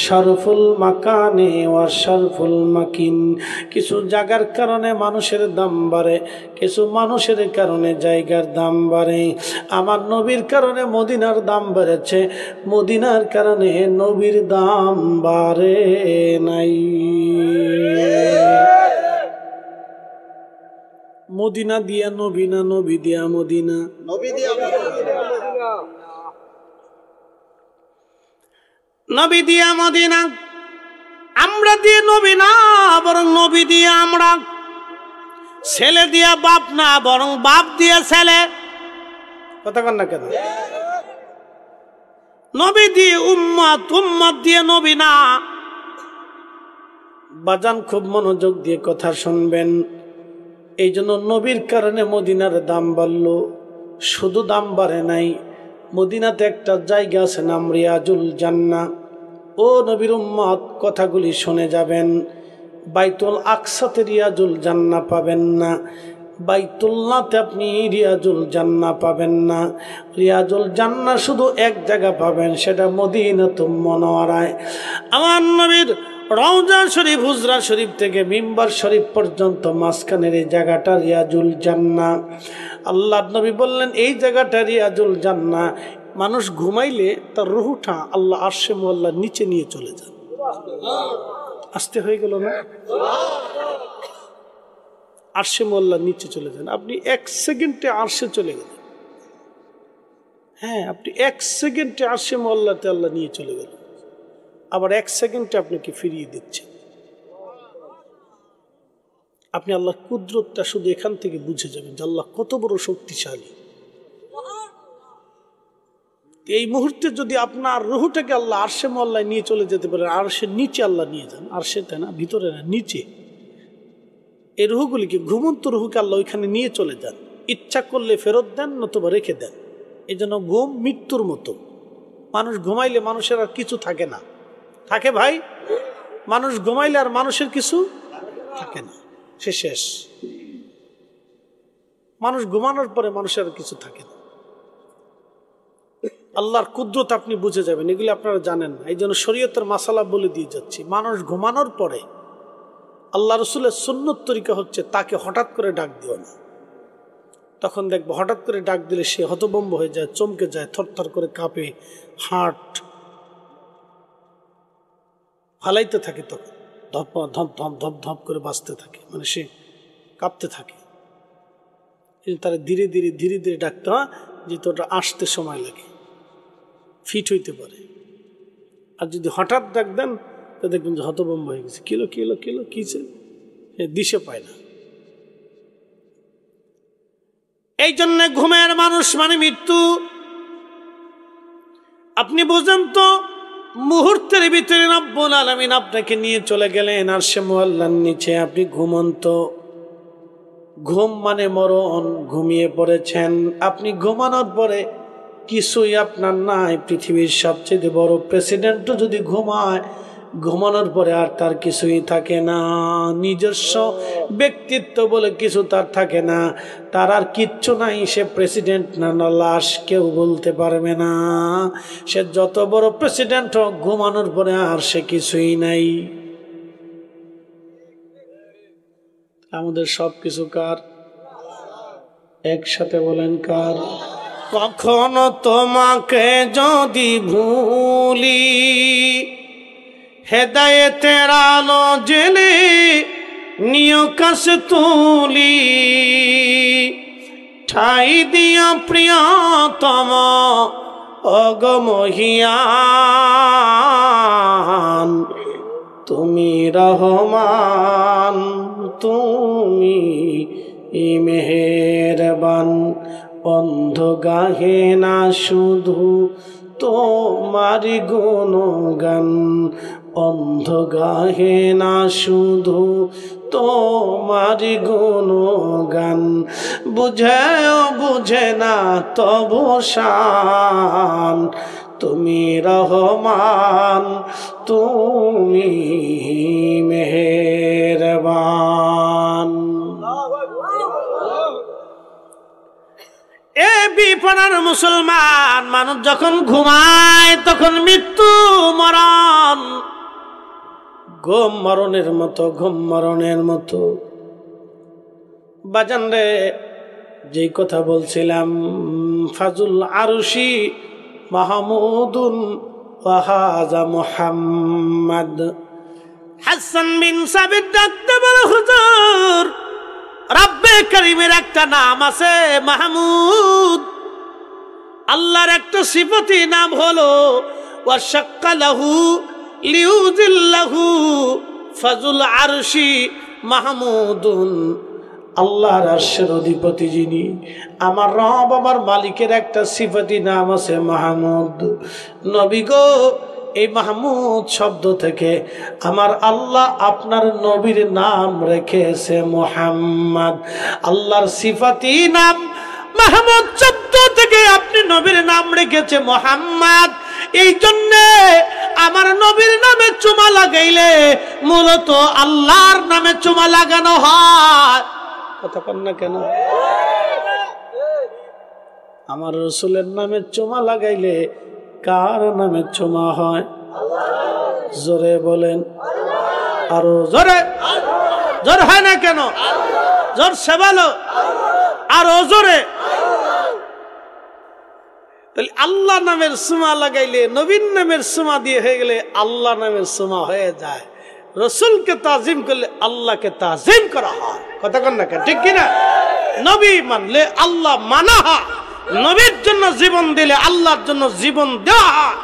শরফুল মাকানে ওয়া শরফুল মাকিন। কিছু জায়গার কারণে মানুষের দাম বাড়ে, কিছু মানুষের কারণে জায়গার দাম বাড়ে। আমার নবীর কারণে মদিনার দাম বেড়েছে, মদিনার কারণে নবীর দাম বাড়ে নাই। মদিনা দিয়া নবী না নবী দিয়া মদিনা, নবী দিয়া নবী দিয়া মদিনা। আমরা দিয়ে নবী না, বরং নবী দিয়ে আমরা। ছেলে দিয়া বাপ না, বরং বাপ দিয়া ছেলে। কথা কন না কেন? নবী দিয়ে উম্মত, উম্মত দিয়ে নবী না। বাজান খুব মনোযোগ দিয়ে কথা শুনবেন। এই জন্য নবীর কারণে মদিনার দাম বাড়ল। শুধু দাম বাড়ে নাই, মদিনাতে একটা জায়গা আছে নাম রিয়াজুল জান্নাহ। ও নবীর উম্মত, কথাগুলি শুনে যাবেন। বাইতুল আকসাতে রিয়াজুল জান্নাহ পাবেন না, বাইতুল্লাহতে আপনি রিয়াজুল জান্নাহ পাবেন না। রিয়াজুল জান্নাহ শুধু এক জায়গা পাবেন, সেটা মদিনাতুল মুনাওয়ারায়। আমার নবীর রওজা শরীফ, হুজরা শরীফ থেকে মিম্বার শরীফ পর্যন্ত মাঝখানের এই জায়গাটা রিয়াজুল জান্নাহ। আল্লাহর নবী বললেন, এই জায়গাটা রিয়াজুল জান্নাহ। মানুষ ঘুমাইলে তার রুহটা আল্লাহ আরশে মুআল্লার নিচে নিয়ে চলে যান। আসতে হয়ে গেল না? আরশে মুআল্লার নিচে চলে যান। আপনি 1 সেকেন্ডে আরশে চলে গেলেন। হ্যাঁ, আপনি 1 সেকেন্ডে আরশে মুআল্লাতে আল্লাহ নিয়ে চলে গেলেন। আবার 1 সেকেন্ডে আপনাকে ফিরিয়ে দিচ্ছে। আপনি আল্লাহর কুদরতটা শুধু এখান থেকে বুঝে যাবেন যে আল্লাহ কত বড় শক্তিশালী। এই মুহূর্তে যদি আপনার রুহটাকে আল্লাহ আরশে মুআল্লায় নিয়ে চলে যেতে পারেন, আরশের নিচে আল্লাহ নিয়ে যান। আরশে তাই না, ভিতরে না, নিচে। এই রুহগুলিকে, ঘুমন্ত রুহকে আল্লাহ ওইখানে নিয়ে চলে যান। ইচ্ছা করলে ফেরত দেন, নতুবা রেখে দেন। এই জন্য ঘুম মৃত্যুর মতো। মানুষ ঘুমাইলে মানুষের আর কিছু থাকে না। থাকে ভাই? মানুষ ঘুমাইলে আর মানুষের কিছু থাকে না, সে শেষ। মানুষ ঘুমানোর পরে মানুষের আর কিছু থাকে না। আল্লাহর কুদরত আপনি বুঝে যাবেন। এগুলি আপনারা জানেন না, এই জন্য শরীয়তের মাসালা বলে দিয়ে যাচ্ছি। মানুষ ঘুমানোর পরে আল্লাহ রসুলের সুন্নত তরিকা হচ্ছে তাকে হঠাৎ করে ডাক দিও না। তখন দেখবো হঠাৎ করে ডাক দিলে সে হতভম্ব হয়ে যায়, চমকে যায়, থরথর করে কাঁপে, হার্ট ফালাইতে থাকে, তখন ধপ ধপ ধপ ধপ ধপ করে বাঁচতে থাকে, মানে সে কাঁপতে থাকে। তারা ধীরে ধীরে ধীরে ধীরে ডাকতে হয়, যেহেতু ওটা আসতে সময় লাগে, ফিট হইতে পারে। আর যদি হঠাৎ ডাক দেন তো দেখবেন যে হতভম্ব হয়ে গেছে, কিলো কিলো কিলো কিছে, দিশে পায় না। এই জন্য ঘুমের মানুষ মানে মৃত্যু। আপনি বুঝেন তো, মুহূর্তের ভিতরে রব্বুল আলামিন আপনাকে নিয়ে চলে গেলেন আরশে মুআল্লার নিচে, আপনি ঘুমন্ত। ঘুম মানে মরণ, ঘুমিয়ে পড়েছেন আপনি। ঘুমানোর পরে কিছুই আপনার নাই। পৃথিবীর সবচেয়ে বড় প্রেসিডেন্টও যদি ঘুমায়, ঘুমানোর পরে আর তার কিছুই থাকে না। নিজস্ব ব্যক্তিত্ব বলে কিছু তার থাকে না, তার আর কিচ্ছু নাই। সে প্রেসিডেন্ট না লাশ, কেউ বলতে পারবে না। সে যত বড় প্রেসিডেন্ট হোক, ঘুমানোর পরে আর সে কিছুই নাই। আমাদের সব কিছু কার? একসাথে বলেন কার? কখনো তোমাকে যদি ভুলি, হেদায়েতের আলো জেলে নিয় কাছে তুলি, ঠাই দিয়া প্রিয়তম অগমহিয়ান, তুমি রহমান, তুমি মেহেরবান। অন্ধ গাহে না শুধু তোমারি গুণগান, অন্ধ গাহে না শুধু তোমারি গুণগান। বুঝেও বুঝে না তবু শান, তুমি রহমান, তুমি মেহেরবান। এ বিপানার মুসলমান, মানুষ যখন ঘুমায় তখন মৃত্যু মরণ। ঘুম মরণের মতো, ঘুম মরণের মতো। বাজান রে, যেই কথা বলছিলাম, ফাজুল আরশি মাহমুদুন ওয়া হাযা মুহাম্মদ। হাসান বিন সাবিত ডাকতে বলে, হুজুর, রব্বে করিমের একটা নাম আছে মাহমুদ। আল্লাহর একটা সিফাতি নাম হলো ওয়া শাক্কা লাহু লিউজিল্লাহু ফাজুল আরশি মাহমুদুন। আল্লাহর আরশের অধিপতি যিনি, আমার রব, আমার মালিকের একটা সিফাতি নাম আছে মাহমুদ। নবী গো, এই মাহমুদ শব্দ থেকে আমার আল্লাহ আপনার নবীর নাম রেখেছে মুহাম্মদ। আল্লাহর সিফাতি নাম মাহমুদ শব্দ থেকে আপনি নবীর নাম রেখেছে মুহাম্মদ। এই জন্যে আমার নবীর নামে চুমা লাগাইলে মূলত আল্লাহর নামে চুমা লাগানো হয়। কথা কন না কেন? আমার রসুলের নামে চুমা লাগাইলে কার নামে চুমা হয়? জোরে বলেন, আরো জোরে। জোর হয় না কেন? জোর সে বলো, আরো জোরে। তাহলে আল্লাহ নামের সুমা লাগাইলে, নবীর নামের সুমা দিয়ে হয়ে গেলে আল্লাহ নামের সুমা হয়ে যায়। রসুলকে তাজিম করলে আল্লাহকে তাজিম করা হয়। কথা কন না কেন? ঠিক কিনা? নবী মানলে আল্লাহ মানা হয়, নবীর জন্য জীবন দিলে আল্লাহর জন্য জীবন দেওয়া হয়।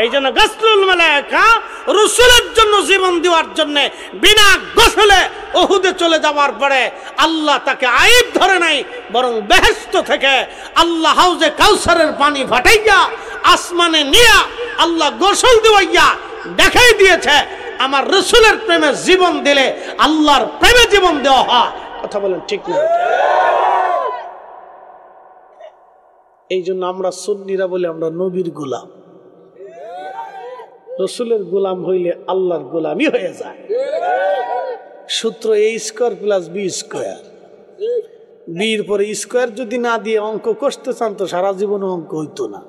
এই জন্য গাসলুল মালায়েকা রসুলের জন্য জীবন দেওয়ার জন্য বিনা গোসলে উহুদে চলে যাওয়ার পরে আল্লাহ তাকে আইব ধরে নাই, বরং বেহেশত থেকে আল্লাহ হাউজে কাউসারের পানি ফাটাইয়া আসমানে নিয়া আল্লাহ গোসল দেওয়াইয়া দেখাই দিয়েছে, আমার রসুলের প্রেমে জীবন দিলে আল্লাহর প্রেমে জীবন দেওয়া হয়। কথা বলেন ঠিক না? এই জন্য আমরা সুন্নিরা বলি আমরা নবীর গোলাম। রসুলের গোলাম হইলে আল্লাহর গোলামই হয়ে যায়। সূত্র এ স্কোয়ার প্লাস বি স্কোয়ার। বির পরে স্কোয়ার যদি না দিয়ে অঙ্ক কষতে চান তো সারা জীবনে অঙ্ক হইতো না।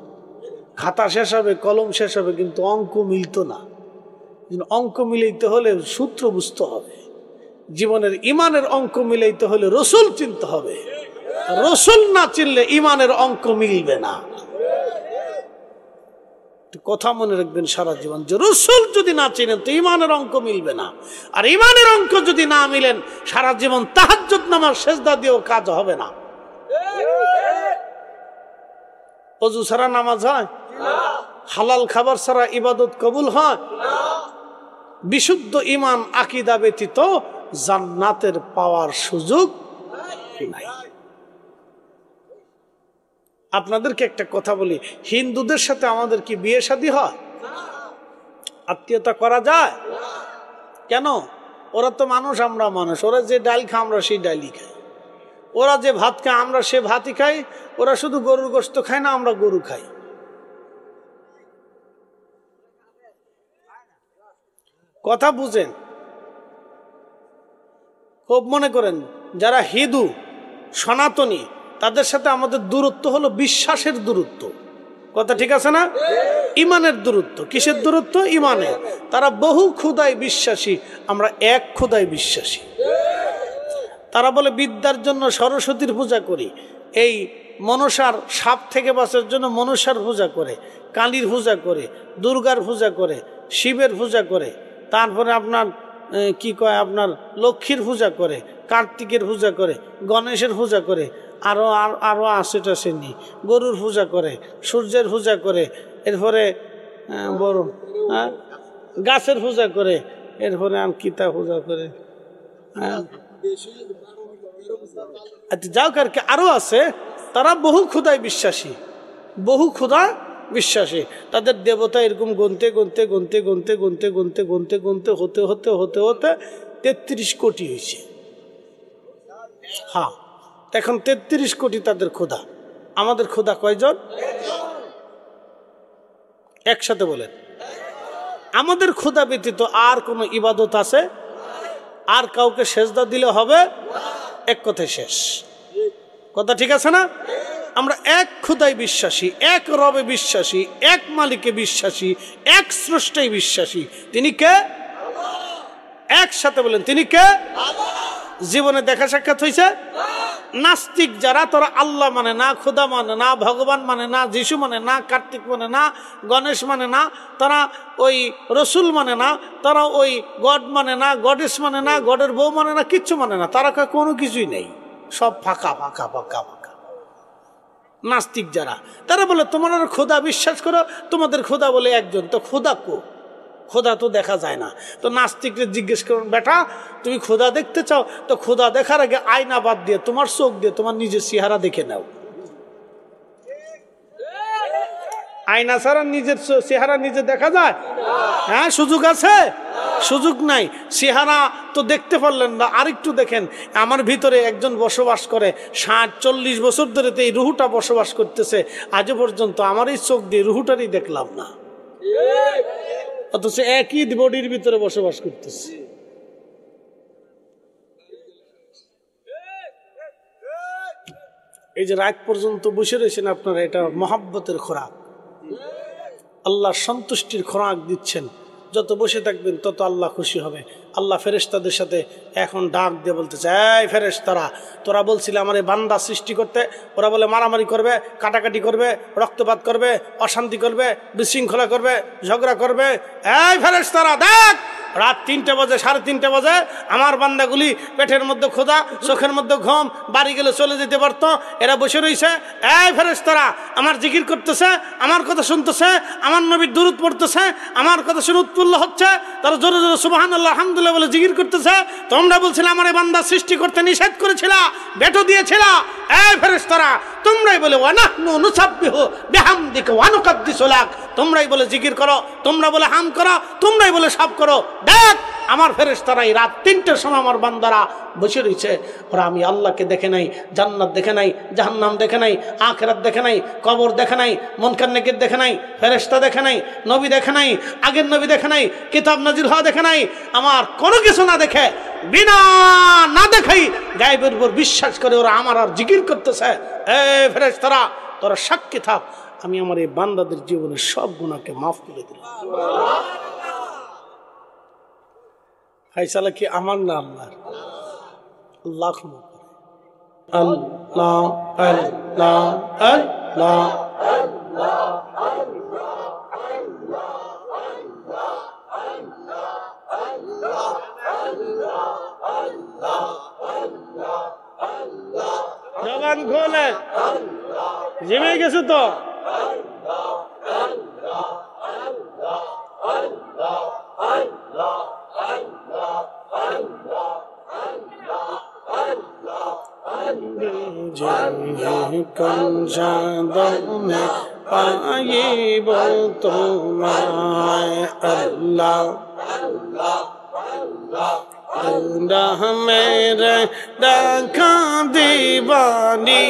খাতা শেষ হবে, কলম শেষ হবে, কিন্তু অঙ্ক মিলতো না। অঙ্ক মিলাইতে হলে সূত্র বুঝতে হবে। জীবনের ইমানের অঙ্ক মিলাইতে হলে রসুল চিনতে হবে। রসুল না চিনলে ইমানের অঙ্ক মিলবে না। কথা মনে রাখবেন সারা জীবন, যে রসুল যদি না চিনেন তো ইমানের অঙ্ক মিলবে না। আর ইমানের অঙ্ক যদি না মিলেন সারা জীবন তাহাজ্জুদ নামাজ সেজদা দিয়েও কাজ হবে না। ওযু ছাড়া নামাজ হয়? হালাল খাবার ছাড়া ইবাদত কবুল হয়? বিশুদ্ধ ইমান আকীদা ব্যতীত জান্নাতের পাওয়ার সুযোগ নাই। আপনাদেরকে একটা কথা বলি, হিন্দুদের সাথে আমাদের কি বিয়ে শাদী হয়? আত্মীয়তা করা যায়? কেন? ওরা তো মানুষ, আমরা মানুষ। ওরা যে ডাল খায় আমরা সেই ডালই খাই, ওরা যে ভাত খায় আমরা সে ভাতই খাই। ওরা শুধু গরুর গোশত খায় না, আমরা গরু খাই। কথা বুঝেন, খুব মনে করেন। যারা হিন্দু সনাতনী তাদের সাথে আমাদের দূরত্ব হলো বিশ্বাসের দূরত্ব। কথা ঠিক আছে না? ইমানের দূরত্ব। কিসের দূরত্ব? ইমানের। তারা বহু খোদায় বিশ্বাসী, আমরা এক খোদায় বিশ্বাসী। তারা বলে বিদ্যার জন্য সরস্বতীর পূজা করি, এই মনসার সাপ থেকে বাঁচার জন্য মনসার পূজা করে, কালীর পূজা করে, দুর্গার পূজা করে, শিবের পূজা করে, তারপরে আপনার কি কয় আপনার লক্ষ্মীর পূজা করে, কার্তিকের পূজা করে, গণেশের পূজা করে, আরো আশেটা শ্রেণী গরুর পূজা করে, সূর্যের পূজা করে, এরপরে বড় গাছের পূজা করে, এরপরে আর কিতা পূজা করে। আচ্ছা যাও কার আরো আছে, তারা বহু খোদায় বিশ্বাসী, বহু খোদা বিশ্বাসী। তাদের দেবতা এরকম গুনতে গুনতে গুনতে গুনতে গুনতে গুনতে গুনতে গুনতে হতে হতে হতে হতে 33 কোটি হয়েছে। হ্যাঁ, এখন 33 কোটি তাদের খোদা। আমাদের খোদা কয়জন? একসাথে বলেন। আমাদের খোদা ব্যতীত আর কোনো ইবাদত আছে? আর কাউকে সেজদা দিলে হবে? এক কথায় শেষ। কথা ঠিক আছে না? আমরা এক খোদায় বিশ্বাসী, এক রবে বিশ্বাসী, এক মালিকে বিশ্বাসী, এক স্রষ্টায় বিশ্বাসী। তিনি কে? একসাথে বলেন, তিনি কে? জীবনে দেখা সাক্ষাৎ হয়েছে? নাস্তিক যারা, তারা আল্লাহ মানে না, খোদা মানে না, ভগবান মানে না, যিশু মানে না, কার্তিক মানে না, গণেশ মানে না, তারা ওই রসুল মানে না, তারা ওই গড মানে না, গডেস মানে না, গডের বউ মানে না, কিচ্ছু মানে না। তারা কোনো কিছুই নেই, সব ফাঁকা ফাঁকা ফাঁকা ফাঁকা। নাস্তিক যারা, তারা বলে তোমরা খোদা বিশ্বাস করো, তোমাদের খোদা বলে একজন, তো খোদা কো? খোদা তো দেখা যায় না। তো নাস্তিককে জিজ্ঞেস করুন, বেটা তুমি খোদা দেখতে চাও তো খোদা দেখার আগে আয়না বাদ দিয়ে তোমার চোখ দিয়ে তোমার নিজের চেহারা দেখে নাও। আয়না ছাড়া নিজের চেহারা নিজে দেখা যায়? হ্যাঁ, সুযোগ আছে? সুযোগ নাই। চেহারা তো দেখতে পারলেন না, আরেকটু দেখেন। আমার ভিতরে একজন বসবাস করে, 60-40 বছর ধরে তো এই রুহুটা বসবাস করতেছে, আজও পর্যন্ত আমার এই চোখ দিয়ে রুহুটারই দেখলাম না, অথচ একই বডির ভিতরে বসবাস করতেছে। এই যে রাত পর্যন্ত বসে রয়েছেন আপনারা, এটা মহাব্বতের খোরাক, আল্লাহ সন্তুষ্টির খোরাক দিচ্ছেন। যত বসে থাকবেন তত আল্লাহ খুশি হবে। আল্লাহ ফেরেশতাদের সাথে এখন ডাক দিয়ে বলতেছে, এই ফেরেশতারা, তোরা বলছিলে আমার এই বান্দা সৃষ্টি করতে, ওরা বলে মারামারি করবে, কাটাকাটি করবে, রক্তপাত করবে, অশান্তি করবে, বিশৃঙ্খলা করবে, ঝগড়া করবে। এই ফেরেশতারা দেখ, রাত 3টে বাজে, 3:30 বাজে, আমার বান্দাগুলি পেটের মধ্যে ক্ষুধা, চোখের মধ্যে ঘুম, বাড়ি গেলে চলে যেতে পারতো, এরা বসে রয়েছে। এই ফেরেশতারা আমার জিকির করতেছে, আমার কথা শুনতেছে, আমার নবীর দুরূদ পড়তেছে, আমার কথা শুনে উৎফুল্ল হচ্ছে, তারা জোরে জোরে সুবহানাল্লাহ আলহামদুলিল্লাহ বলে জিকির করতেছে। তোমরা বলছিলে আমার এই বান্দা সৃষ্টি করতে নিষেধ করেছিল, বেটো দিয়েছিল। এই ফেরেশতারা তোমরাই বলে ওয়ানাহনু নুসাব্বিহু বিহামদিকা ওয়া নুকাদ্দিসু লাক, তোমরাই বলে জিকির করো, তোমরা বলে হাম করো, তোমরাই বলে সব করো। দেখ আমার ফেরেশতারা এই রাত 3টের সময় আমার বান্দারা বসে রয়েছে, ওরা আমি আল্লাহকে দেখে নাই, জান্নাত দেখে নাই, জাহান্নাম দেখে নাই, আখিরাত দেখে নাই, কবর দেখে নাই, মুনকার নাকির দেখে নাই, ফেরেশতা দেখে নাই, নবী দেখে নাই, আগের নবী দেখে নাই, কিতাব নাজিল হওয়া দেখে নাই, আমার কোনো কিছু না দেখে, বিনা না দেখাই গায়েবের উপর বিশ্বাস করে ওরা আমার আর জিকির করতেছে। এই ফেরেশতারা তোরা সাক্ষী থাক, আমি আমার এই বান্দাদের জীবনের সব গুনাহকে মাফ করে দিলাম। ফায়সালা কি আমার না আল্লাহর? আল্লাহ ক্ষমা করে। আল্লাহ আল্লাহ আল্লাহ জবান খোলে জিমে গেছে তো কঞ্জাদনে পাইব তোমায় আল্লাহ মেরে দেখা দিবানি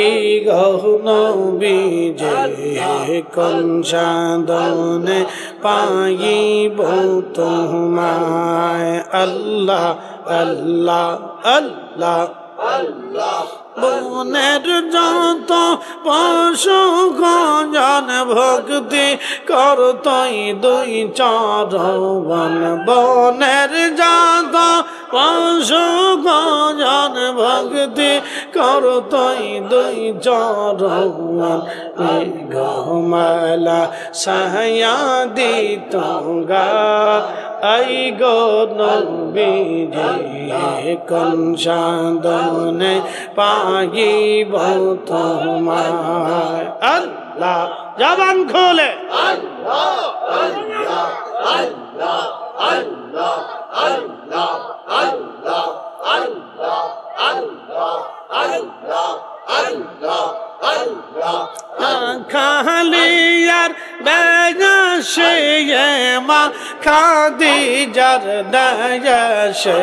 এই গহন বিজে কঞ্জাদনে পাইব তোমায় আল্লাহ আল্লাহ আল্লাহ বনের যত পশু গজন ভক্তি করতই দুই চরণ বনের যত পশু গজন ভক্তি করতই দুই চরণ ঘুমালা সায়া দিত গা আই গো নবীজি কঞ্জাদনে পাইব তোমায় আল্লাহ জবান খোলে আল্লাহ আল্লাহ আল্লাহ আল্লাহ আল্লাহ আল্লাহ আল্লাহ আল্লাহ আল্লাহ আল্লাহ আল্লাহ খালিয়ার বেগাশে মা খাদিজার দয়াশে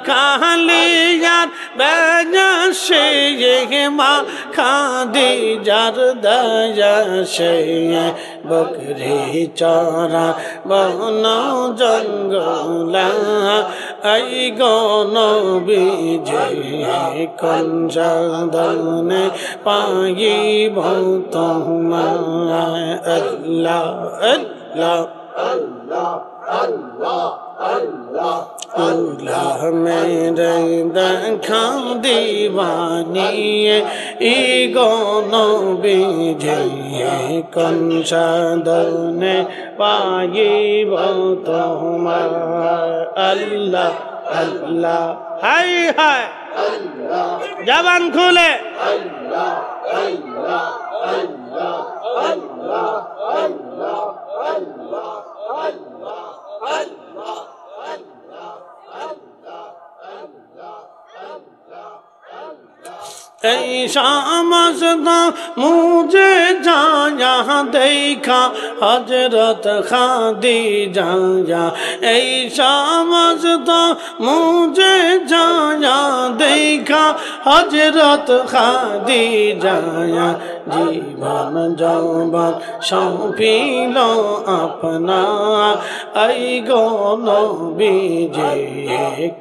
খালিয়ার বেগাশে মা খাদিজার দয়াশে বকরি চরা বন জঙ্গলা আই গো নবীজি কঞ্জাদনে পাইব তোমায় আল্লাহ আল্লাহ আল্লাহ আল্লাহ আল্লাহ আল্লাহ মেরে দেখা দিবানি ই গো নবীজি কঞ্জাদনে পাইব তোমায় আল্লাহ আল্লাহ হাই হাই জবান খুলে আল্লাহ আল্লাহ আল্লাহ আল্লাহ আল্লাহ আল্লাহ আল্লাহ আল্লাহ ऐसा मज़दा मुझे जाया देखा हजरत खादीजा ऐसा मज़दा मुझे जाया देखा हजरत खादीजा जीवन जौवन सौंपिल अपना आई गो नबीजी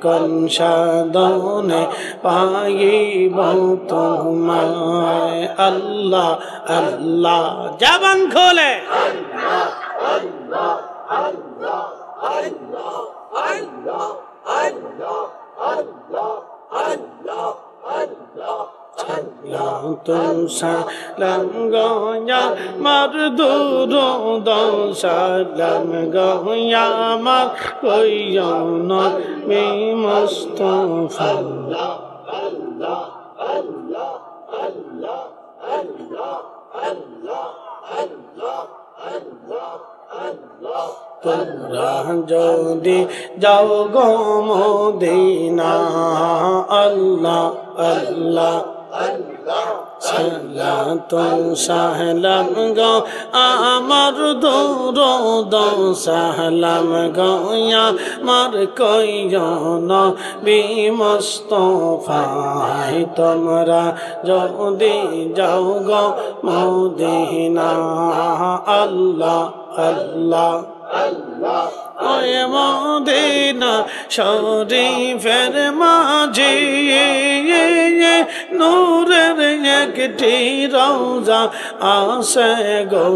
कঞ্জাদনে पाइब তোমায় আল্লাহ আল্লাহ জবান খোলে আল্লাহ আল্লাহ আল্লাহ আল্লাহ আল্লাহ আল্লাহ আল্লাহ আল্লাহ আল্লাহ সালাম গয়া মার দুরুদ সালাম গয়া মার কইও নবী মুস্তাফা আল্লাহ আল্লাহ আল্লাহ আল্লাহ আল্লাহ আল্লাহ আল্লাহ আল্লাহ আল্লাহ তোমরা যদি যাও গো মদিনা আল্লাহ আল্লাহ সালাতু সালাম গো আমার দুরুদ সালাম গো আমার কইও নবী মুস্তাফা তোমরা যদি যাও গো মদিনা আল্লাহ আল্লাহ আল্লাহ ওই মদিনা শরীফের মাঝে নূরের একটি রওজা আসে গো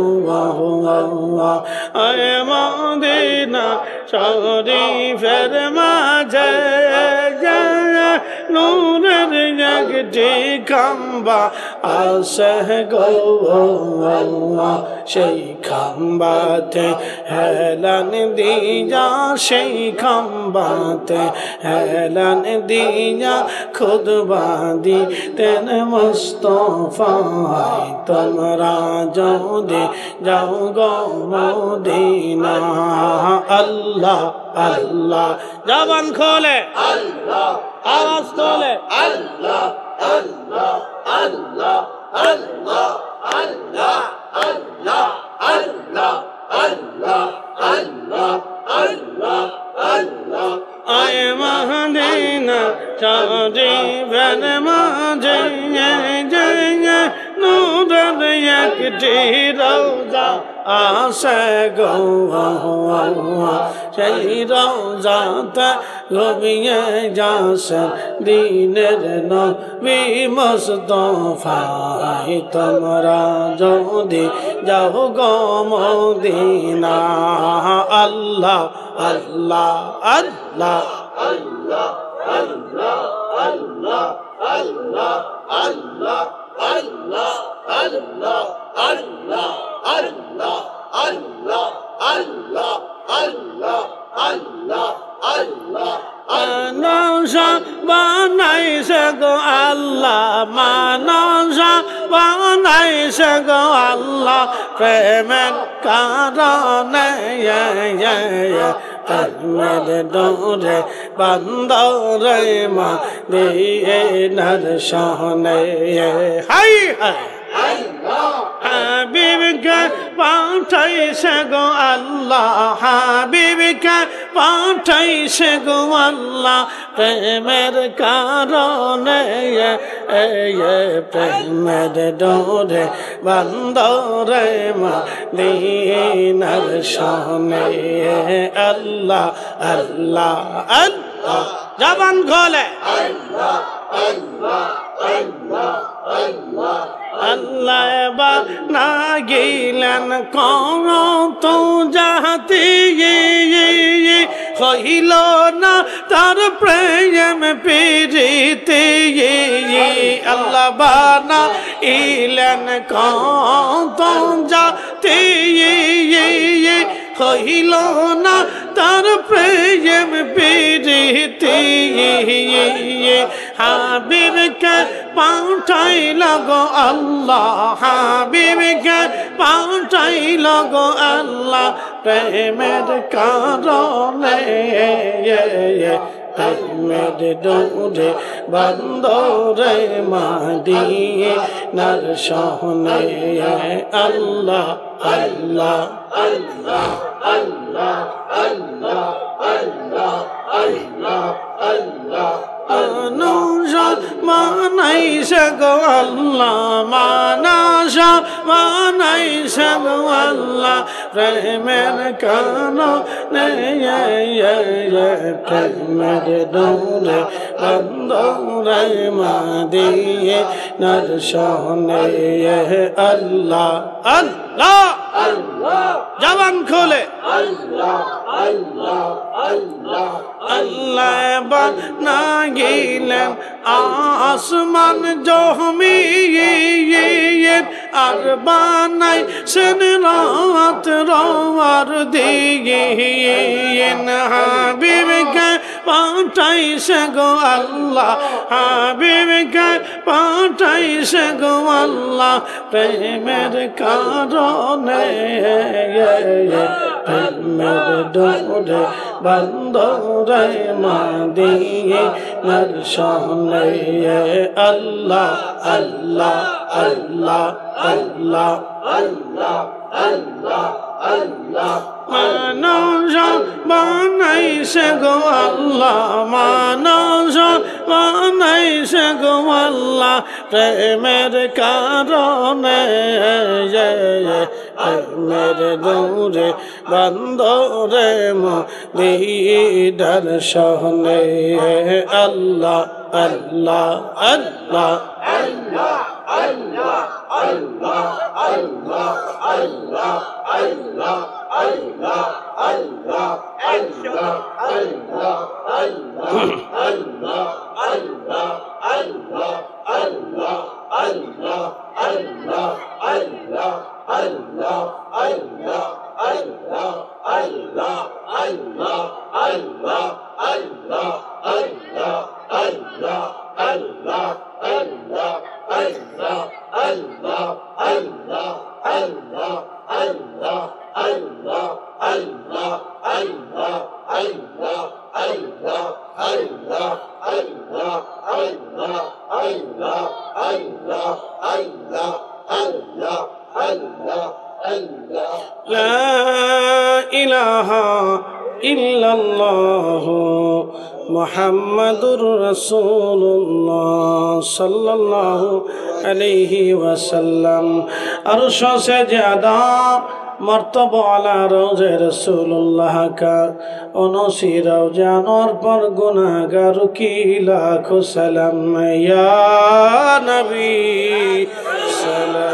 আয় মদিনা শরীফের মাঝে নূরের একটি খাম্বা আসে গো সেই খাম্বাতে হেলান দিয়া সেই খাম্বাতে হেলান দিয়া খুদবা দিতেন মুস্তাফায় তোমরা যদি যাও গো মদিনা আল্লাহ আল্লাহ জবান খোলে আল্লাহ আওয়াজ তোলে আল্লাহ আল্লাহ আল্লাহ আল্লাহ আল্লাহ আল্লাহ আল্লাহ আল্লাহ আল্লাহ আল্লাহ আল্লাহ আয় মদিনা শরীফের মাঝে নূরের একটি রওজা আসে গো সেই রওজাতে ঘুমিয়ে যাসেন দিনের নবী মুস্তাফায় তোমরা যদি যাও গো মদিনা আল্লাহ আল্লাহ আল্লাহ আল্লাহ আল্লাহ আল্লাহ আল্লাহ আল্লাহ আল্লাহ আল্লাহ আল্লাহ আল্লাহ আল্লাহ আল্লাহ আল্লাহ আল্লাহ আল্লাহ মানসা বানাইছে গো আল্লাহ মানসা বানাইছে গো আল্লাহ প্রেমের কারণে প্রেমের ডোরে বান্দরে মা দিয়ে নর সহনে হাই হাই হাবিবকে পাঠাইছে গো আল্লাহ হাবিবকে পাঠাইছে গো আল্লাহ প্রেমের কারণে প্রেমের ডোরে বান্দরে মদিনার শোনে আল্লাহ আল্লাহ আল্লাহ জবান খোলে আল্লাহ আল্লাহ আল্লাহ আল্লাহ আল্লাহ বানা গেলেন কোন তো জাতি হইল না তার প্রেম প্রীতি আল্লাহ বানা ইলেন কোন জাতি হইল না তার প্রেম প্রীতি হাবিবকে পাঠাইল গো আল্লাহ হাবিবকে পাঠাইল গো আল্লাহ প্রেমের কারণে প্রেমের ডোরে বান্দরে মদিনার শোনে আল্লাহ আল্লাহ আল্লাহ আল্লাহ আল্লাহ আল্লাহ আল্লাহ আল্লাহ মানসা মানাইছে গো আল্লাহ মানসা মানাইছে গো আল্লাহ প্রেমের কারণে প্রেমের ডোরে বান্দরে মদিনার শোনে আল্লাহ আল্লাহ আল্লাহ জবান খোলে আল্লাহ আল্লাহ আল্লাহ আল্লাহ বানা গেলেন আসমান জমিন আর বানাইছেন রাত রওয়ার দিন হাবিবকে পাঠাইছে গো আল্লাহ হাবিবকে পাঠাইছে গো আল্লাহ প্রেমের কারণে প্রেমের ডোরে বান্দরে মদিনার শোনে আল্লাহ আল্লাহ আল্লাহ আল্লাহ আল্লাহ আল্লাহ আল্লাহ মানসা বানাইছে গো আল্লাহ মানসা বানাইছে গো আল্লাহ প্রেমের কারণে প্রেমের ডোরে বন্দরে মদিনার শহরে আল্লাহ আল্লাহ আল্লাহ لا إله إلا الله محمد رسول الله صلى الله عليه وسلم अर्श से ज्यादा मर्तबा वाला रोज़े रसूलुल्लाह का उनसी रौजानों पर गुनाहगार की लाखों सलाम या नबी सलाम